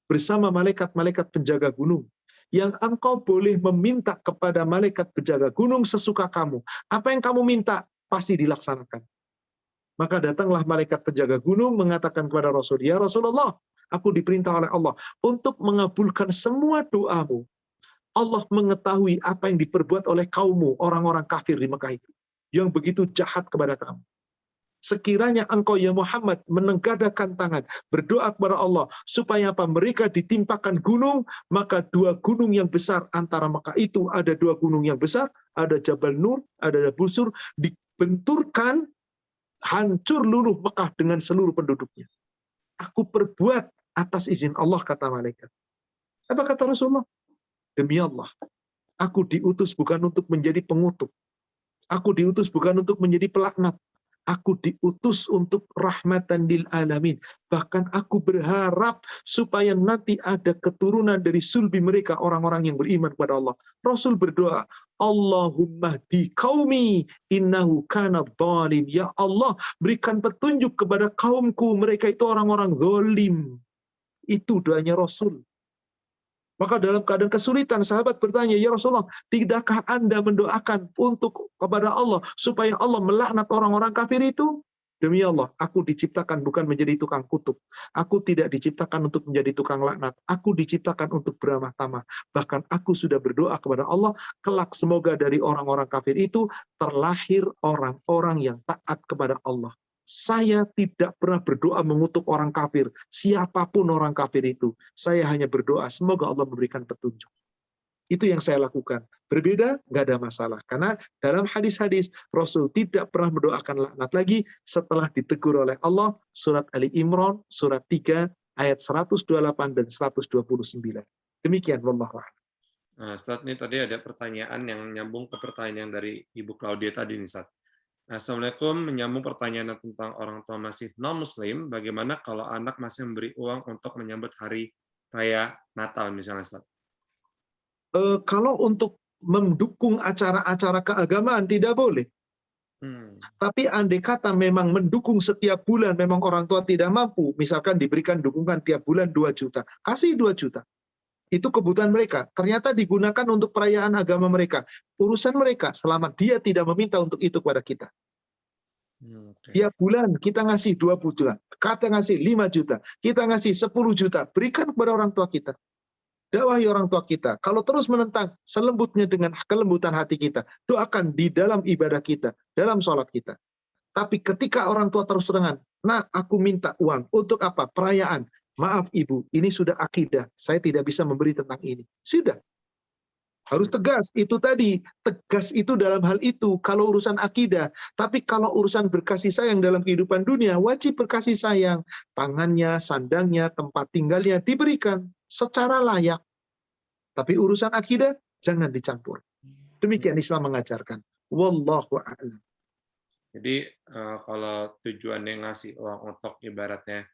bersama malaikat-malaikat penjaga gunung. Yang engkau boleh meminta kepada malaikat penjaga gunung sesuka kamu. Apa yang kamu minta, pasti dilaksanakan. Maka datanglah malaikat penjaga gunung mengatakan kepada Rasul, "Ya Rasulullah, aku diperintah oleh Allah untuk mengabulkan semua doamu. Allah mengetahui apa yang diperbuat oleh kaummu, orang-orang kafir di Mekah itu, yang begitu jahat kepada kamu. Sekiranya engkau ya Muhammad menengadahkan tangan, berdoa kepada Allah supaya apa? Mereka ditimpakan gunung, maka dua gunung yang besar antara Mekah itu, ada dua gunung yang besar, ada Jabal Nur, ada Jabal Sur, dibenturkan, hancur luluh Mekah dengan seluruh penduduknya. Aku perbuat atas izin Allah, kata malaikat. Apa kata Rasulullah? Demi Allah, aku diutus bukan untuk menjadi pengutuk. Aku diutus bukan untuk menjadi pelaknat. Aku diutus untuk rahmatan lil alamin. Bahkan aku berharap supaya nanti ada keturunan dari sulbi mereka, orang-orang yang beriman kepada Allah. Rasul berdoa, Allahumma hdi qaumi innahu kana dhalim. Ya Allah, berikan petunjuk kepada kaumku, mereka itu orang-orang zalim. Itu doanya Rasul. Maka dalam keadaan kesulitan, sahabat bertanya, ya Rasulullah, tidakkah Anda mendoakan untuk kepada Allah supaya Allah melaknat orang-orang kafir itu? Demi Allah, aku diciptakan bukan menjadi tukang kutuk. Aku tidak diciptakan untuk menjadi tukang laknat. Aku diciptakan untuk beramah tamah. Bahkan aku sudah berdoa kepada Allah, kelak semoga dari orang-orang kafir itu terlahir orang-orang yang taat kepada Allah. Saya tidak pernah berdoa mengutuk orang kafir, siapapun orang kafir itu. Saya hanya berdoa, semoga Allah memberikan petunjuk. Itu yang saya lakukan. Berbeda, nggak ada masalah. Karena dalam hadis-hadis, Rasul tidak pernah mendoakan laknat lagi setelah ditegur oleh Allah. Surat Ali Imran, surat 3, ayat 128 dan 129. Demikian, wallahu a'lam. Nah, Ustaz, ini tadi ada pertanyaan yang nyambung ke pertanyaan dari Ibu Claudia tadi nih, Ustaz. Assalamualaikum, menyambung pertanyaan tentang orang tua masih non-muslim, bagaimana kalau anak masih memberi uang untuk menyambut hari raya Natal misalnya, Ustaz? Kalau untuk mendukung acara-acara keagamaan tidak boleh. Tapi andai kata memang mendukung setiap bulan, memang orang tua tidak mampu, misalkan diberikan dukungan tiap bulan 2 juta, kasih 2 juta. Itu kebutuhan mereka. Ternyata digunakan untuk perayaan agama mereka. Urusan mereka, selama dia tidak meminta untuk itu kepada kita. Tiap bulan kita ngasih 2 juta, kita ngasih 5 juta, kita ngasih 10 juta, berikan kepada orang tua kita. Dakwahi orang tua kita. Kalau terus menentang, selembutnya dengan kelembutan hati kita. Doakan di dalam ibadah kita, dalam sholat kita. Tapi ketika orang tua terus terangan, nah aku minta uang, untuk apa? Perayaan. Maaf ibu, ini sudah akidah. Saya tidak bisa memberi tentang ini. Sudah. Harus tegas. Itu tadi. Tegas itu dalam hal itu. Kalau urusan akidah. Tapi kalau urusan berkasih sayang dalam kehidupan dunia, wajib berkasih sayang. Pangannya, sandangnya, tempat tinggalnya diberikan secara layak. Tapi urusan akidah, jangan dicampur. Demikian Islam mengajarkan. Wallahu a'lam. Jadi kalau tujuannya ngasih uang untuk ibaratnya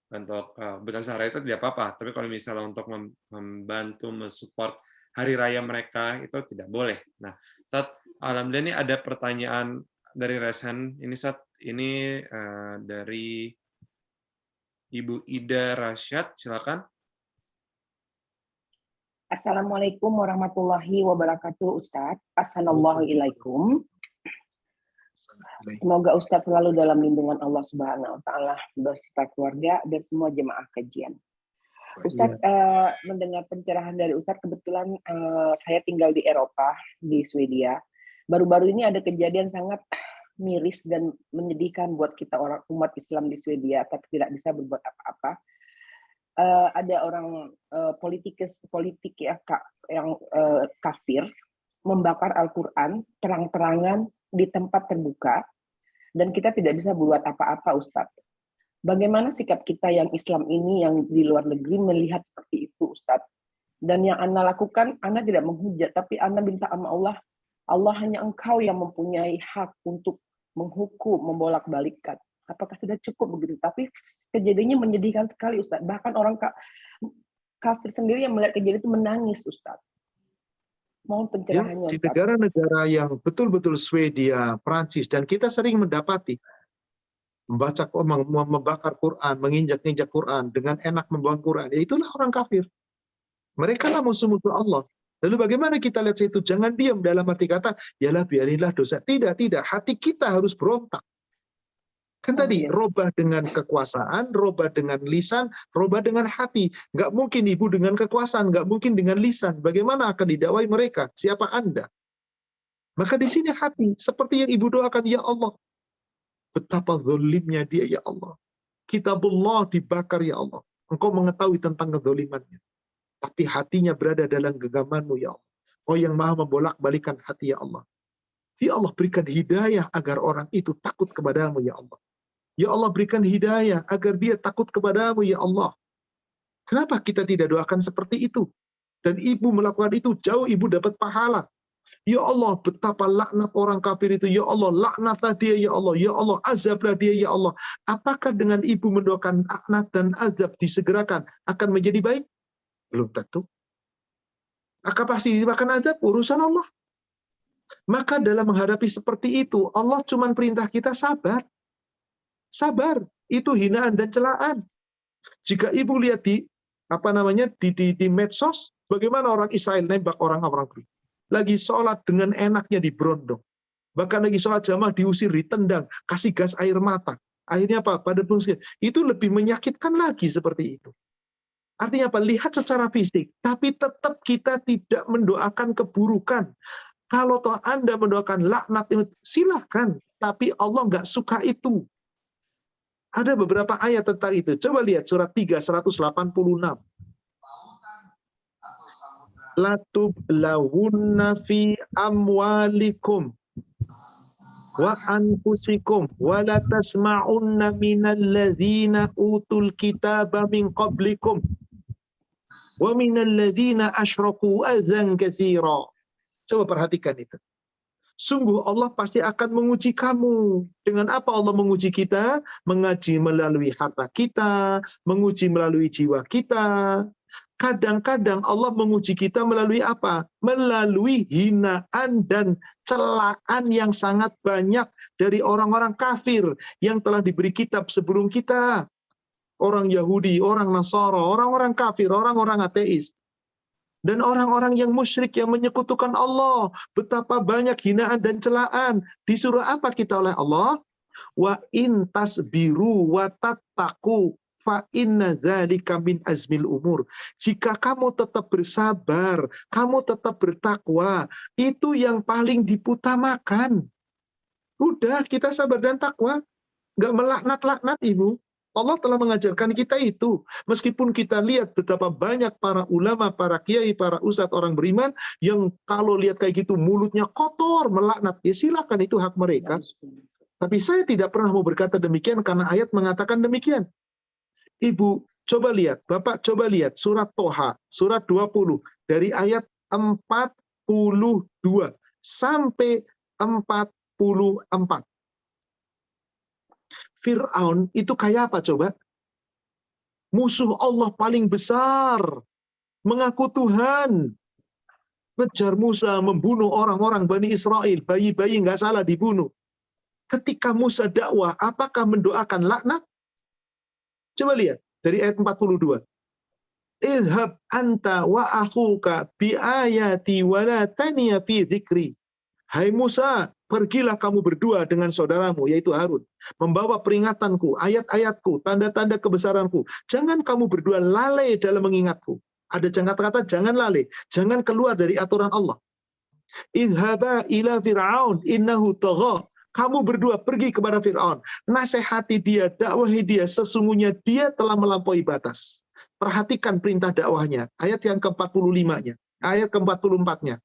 untuk bukan sehari itu tidak apa-apa, tapi kalau misalnya untuk membantu mensupport hari raya mereka itu tidak boleh. Nah, Ustaz, alhamdulillah ini ada pertanyaan dari Resen. Ini Ustaz, ini dari Ibu Ida Rasyad, silakan. Assalamualaikum warahmatullahi wabarakatuh, Ustaz. Assalamualaikum. Semoga Ustaz selalu dalam lindungan Allah Subhanahu wa Ta'ala, beserta keluarga dan semua jemaah kajian. Ustaz, mendengar pencerahan dari Ustaz, kebetulan saya tinggal di Eropa, di Swedia. Baru-baru ini ada kejadian sangat miris dan menyedihkan buat kita orang umat Islam di Swedia, tapi tidak bisa berbuat apa-apa. Ada orang politik ya yang kafir membakar Al-Quran terang-terangan di tempat terbuka, dan kita tidak bisa berbuat apa-apa, Ustadz. Bagaimana sikap kita yang Islam ini, yang di luar negeri melihat seperti itu, Ustadz? Dan yang Anda lakukan, Anda tidak menghujat, tapi Anda minta sama Allah, Allah hanya Engkau yang mempunyai hak untuk menghukum, membolak-balikkan. Apakah sudah cukup begitu? Tapi kejadiannya menyedihkan sekali, Ustadz. Bahkan orang kafir sendiri yang melihat kejadian itu menangis, Ustadz. Mohon pencerahannya, Di negara-negara yang betul-betul Swedia, Prancis, dan kita sering mendapati membakar Quran, menginjak-injak Quran, dengan enak membuang Quran, ya itulah orang kafir. Mereka lah musuh-musuh Allah. Lalu bagaimana kita lihat itu? Jangan diam dalam arti kata, yalah biarinlah dosa. Tidak. Hati kita harus berontak. Kan tadi, robah dengan kekuasaan, robah dengan lisan, robah dengan hati. Nggak mungkin ibu dengan kekuasaan, nggak mungkin dengan lisan. Bagaimana akan didakwai mereka? Siapa Anda? Maka di sini hati, seperti yang ibu doakan, ya Allah. Betapa zalimnya dia, ya Allah. Kitabullah dibakar, ya Allah. Engkau mengetahui tentang kezalimannya. Tapi hatinya berada dalam genggamanmu, ya Allah. Kau yang maha membolak-balikan hati, ya Allah. Ya Allah, berikan hidayah agar orang itu takut kepadamu, ya Allah. Ya Allah, berikan hidayah agar dia takut kepadamu, ya Allah. Kenapa kita tidak doakan seperti itu? Dan ibu melakukan itu, jauh ibu dapat pahala. Ya Allah, betapa laknat orang kafir itu. Ya Allah, laknatlah dia, ya Allah. Ya Allah, azablah dia, ya Allah. Apakah dengan ibu mendoakan laknat dan azab disegerakan akan menjadi baik? Belum tentu. Akan pasti dimakan azab, urusan Allah. Maka dalam menghadapi seperti itu, Allah cuma perintah kita sabar. Sabar, itu hinaan dan celaan. Jika ibu lihat di medsos, bagaimana orang Israel nembak orang-orang kafir. Lagi sholat dengan enaknya diberondong. Bahkan lagi sholat jamaah diusir, ditendang, kasih gas air mata. Akhirnya apa? Pada fungsi itu lebih menyakitkan lagi seperti itu. Artinya apa? Lihat secara fisik, tapi tetap kita tidak mendoakan keburukan. Kalau toh Anda mendoakan laknat, silahkan. Tapi Allah nggak suka itu. Ada beberapa ayat tentang itu. Coba lihat surat 3, 186. Latublawunna fi amwalikum wa anfusikum wa latasma'unna minal ladzina utul kitaba min qablikum wa minal ladzina asyraku adzan katsira. Coba perhatikan itu. Sungguh Allah pasti akan menguji kamu. Dengan apa Allah menguji kita? Mengaji melalui harta kita, menguji melalui jiwa kita. Kadang-kadang Allah menguji kita melalui apa? Melalui hinaan dan celaan yang sangat banyak dari orang-orang kafir yang telah diberi kitab sebelum kita. Orang Yahudi, orang Nasara, orang-orang kafir, orang-orang ateis. Dan orang-orang yang musyrik yang menyekutukan Allah. Betapa banyak hinaan dan celaan. Disuruh apa kita oleh Allah? Wa in tasbiru wa tattaqu fa inna dzalika min azmil umur. Jika kamu tetap bersabar, kamu tetap bertakwa, itu yang paling diutamakan. Udah, kita sabar dan takwa. Nggak melaknat-laknat, Ibu. Allah telah mengajarkan kita itu. Meskipun kita lihat betapa banyak para ulama, para kiai, para ustadz, orang beriman, yang kalau lihat kayak gitu mulutnya kotor, melaknat. Ya silakan, itu hak mereka. Tapi saya tidak pernah mau berkata demikian karena ayat mengatakan demikian. Ibu, coba lihat. Bapak, coba lihat. Surat Toha, surat 20. Dari ayat 42 sampai 44. Fir'aun itu kayak apa coba? Musuh Allah paling besar. Mengaku Tuhan. Ngejar Musa, membunuh orang-orang Bani Israel. Bayi-bayi nggak salah dibunuh. Ketika Musa dakwah, apakah mendoakan laknat? Coba lihat. Dari ayat 42. Idhab anta wa akhuka bi ayati wa la taniya fi dzikri. Hai Musa, pergilah kamu berdua dengan saudaramu, yaitu Harun. Membawa peringatanku, ayat-ayatku, tanda-tanda kebesaranku. Jangan kamu berdua lalai dalam mengingatku. Ada kata-kata jangan lalai. Jangan keluar dari aturan Allah. Idhaba ila fir'aun innahu tagha. Kamu berdua pergi kepada Fir'aun. Nasihati dia, dakwahi dia. Sesungguhnya dia telah melampaui batas. Perhatikan perintah dakwahnya. Ayat yang ke-45-nya. Ayat ke-44-nya.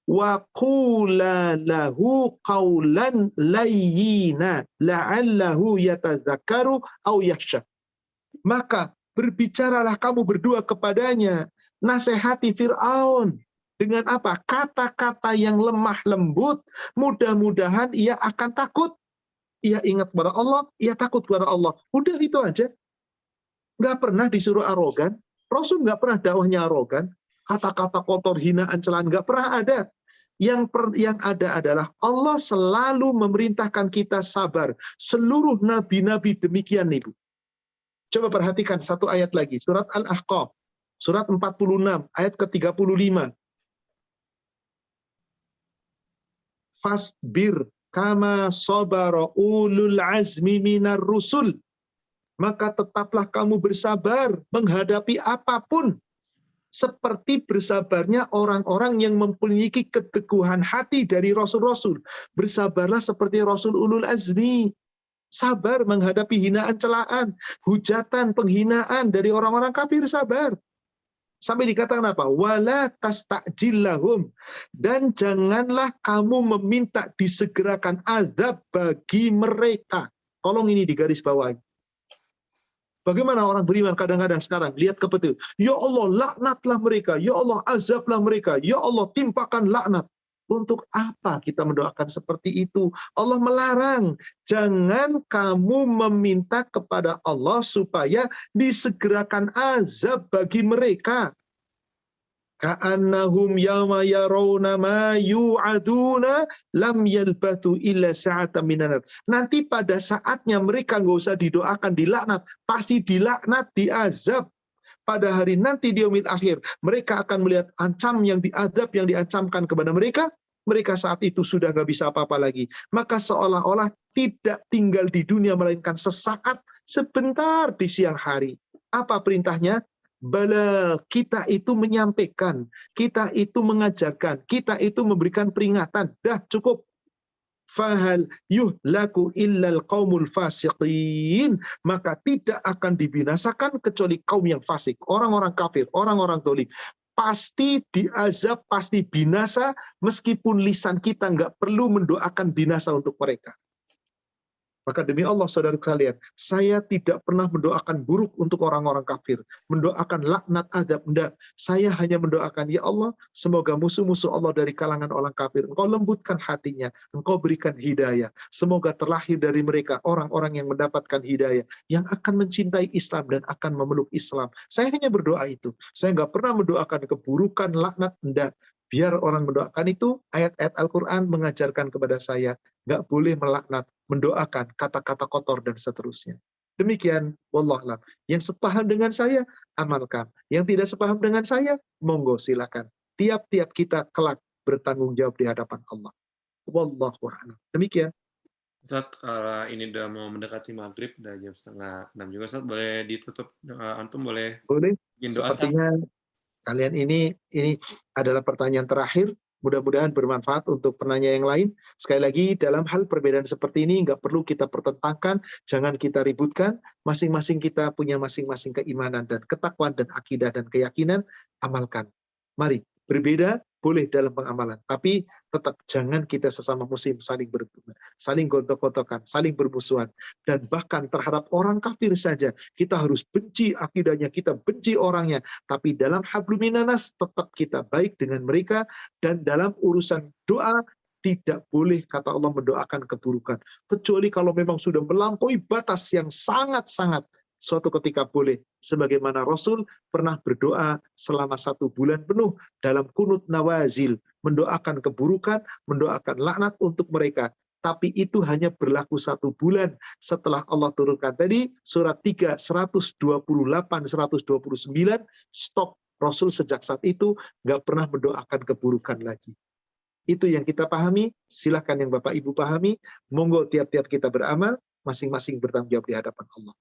Wa qula lahu qawlan layyina la'allahu yatadzakkaru aw yakhsha. Maka berbicaralah kamu berdua kepadanya, nasihati Fir'aun dengan apa? Kata-kata yang lemah lembut, mudah-mudahan ia akan takut. Ia ingat kepada Allah, ia takut kepada Allah. Udah itu aja. Nggak pernah disuruh arogan. Rasul nggak pernah dakwahnya arogan. Kata-kata kotor, hinaan, celaan nggak pernah ada. Yang ada adalah Allah selalu memerintahkan kita sabar. Seluruh nabi-nabi demikian, Ibu. Coba perhatikan satu ayat lagi. Surat Al-Ahqaf. Surat 46, ayat ke-35. Fasbir. kama sabara ulul azmi minar rusul. Maka tetaplah kamu bersabar menghadapi apapun, seperti bersabarnya orang-orang yang memiliki keteguhan hati dari rasul-rasul. Bersabarlah seperti Rasul ulul azmi. Sabar menghadapi hinaan, celaan, hujatan, penghinaan dari orang-orang kafir, sabar. Sampai dikatakan apa? Wala tastajil lahum. Dan janganlah kamu meminta disegerakan azab bagi mereka. Tolong ini digaris bawahi. Bagaimana orang beriman kadang-kadang sekarang lihat ke petunjuk. Ya Allah, laknatlah mereka. Ya Allah, azablah mereka. Ya Allah, timpakan laknat. Untuk apa kita mendoakan seperti itu? Allah melarang. Jangan kamu meminta kepada Allah supaya disegerakan azab bagi mereka. Ka'annahum yawma yarawna ma yu'aduna lam yalbathu illa sa'atan minan. Nanti pada saatnya mereka nggak usah didoakan dilaknat, pasti dilaknat, diazab. Pada hari nanti di yaumil akhir, mereka akan melihat yang diancamkan kepada mereka. Mereka saat itu sudah nggak bisa apa-apa lagi. Maka seolah-olah tidak tinggal di dunia, melainkan sesaat, sebentar di siang hari. Apa perintahnya? Bala, kita itu menyampaikan, kita itu mengajarkan, kita itu memberikan peringatan. Dah cukup. Fahal yuhlaku illal qaumul fasiqin. Maka tidak akan dibinasakan kecuali kaum yang fasik, orang-orang kafir, orang-orang zalim. Pasti diazab, pasti binasa, meskipun lisan kita nggak perlu mendoakan binasa untuk mereka. Maka demi Allah, saudara sekalian, saya tidak pernah mendoakan buruk untuk orang-orang kafir, mendoakan laknat, azab, enggak. Saya hanya mendoakan, ya Allah, semoga musuh-musuh Allah dari kalangan orang kafir, Engkau lembutkan hatinya, Engkau berikan hidayah. Semoga terlahir dari mereka orang-orang yang mendapatkan hidayah, yang akan mencintai Islam dan akan memeluk Islam. Saya hanya berdoa itu. Saya nggak pernah mendoakan keburukan, laknat, enggak. Biar orang mendoakan itu, ayat-ayat Al-Quran mengajarkan kepada saya, nggak boleh melaknat, mendoakan kata-kata kotor dan seterusnya. Demikian, wallahualam. Yang sepaham dengan saya, amalkan. Yang tidak sepaham dengan saya, monggo silakan. Tiap-tiap kita kelak bertanggung jawab di hadapan Allah. Wallahualam. Demikian. Ustaz, ini udah mau mendekati maghrib, udah jam 5:30 juga, Ustaz. Boleh ditutup, antum boleh bikin doa? Sepertinya kalian ini adalah pertanyaan terakhir. Mudah-mudahan bermanfaat untuk penanya yang lain. Sekali lagi, dalam hal perbedaan seperti ini, nggak perlu kita pertentangkan, jangan kita ributkan. Masing-masing kita punya masing-masing keimanan dan ketakwaan dan akidah dan keyakinan, amalkan. Mari, berbeda boleh dalam pengamalan, tapi tetap jangan kita sesama muslim saling gontok-gontokan, saling bermusuhan, dan bahkan terhadap orang kafir saja kita harus benci akidahnya, kita benci orangnya, tapi dalam hablum minanas tetap kita baik dengan mereka, dan dalam urusan doa tidak boleh, kata Allah, mendoakan keburukan, kecuali kalau memang sudah melampaui batas yang sangat-sangat. Suatu ketika boleh, sebagaimana Rasul pernah berdoa selama 1 bulan penuh dalam kunut nawazil, mendoakan keburukan, mendoakan laknat untuk mereka. Tapi itu hanya berlaku 1 bulan setelah Allah turunkan tadi surat 3, 128, 129, stop. Rasul sejak saat itu nggak pernah mendoakan keburukan lagi. Itu yang kita pahami, silakan yang Bapak Ibu pahami, monggo tiap-tiap kita beramal, masing-masing bertanggung jawab di hadapan Allah.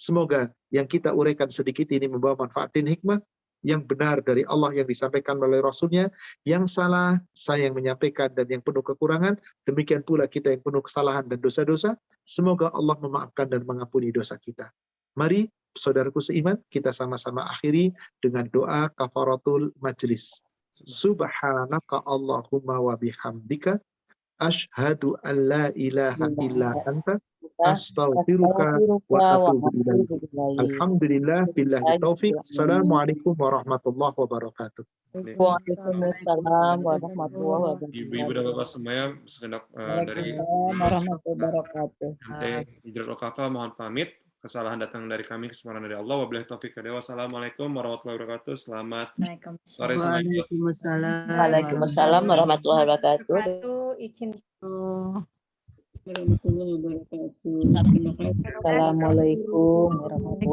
Semoga yang kita uraikan sedikit ini membawa manfaat dan hikmah yang benar dari Allah yang disampaikan oleh Rasulnya, yang salah saya yang menyampaikan dan yang penuh kekurangan, demikian pula kita yang penuh kesalahan dan dosa-dosa. Semoga Allah memaafkan dan mengampuni dosa kita. Mari, saudaraku seiman, kita sama-sama akhiri dengan doa kafaratul majlis. Subhanaka Allahumma wa bihamdika, asyhadu an la ilaha illa anta, astaghfiruka wa atubu ilaik. Alhamdulillah billahi taufik. Assalamualaikum warahmatullahi wabarakatuh. Waalaikumsalam warahmatullahi wabarakatuh. Ibu-ibu dan bapak semuanya, segenap dari warahmatullahi wabarakatuh. Hijratul Wafa mohon pamit. Kesalahan datang dari kami, kesempurnaan dari Allah. Wabillahi taufiq wal hidayah. Wassalamualaikum warahmatullahi wabarakatuh. Selamat sore semuanya. Waalaikumsalam warahmatullahi wabarakatuh. Assalamualaikum warahmatullahi wabarakatuh.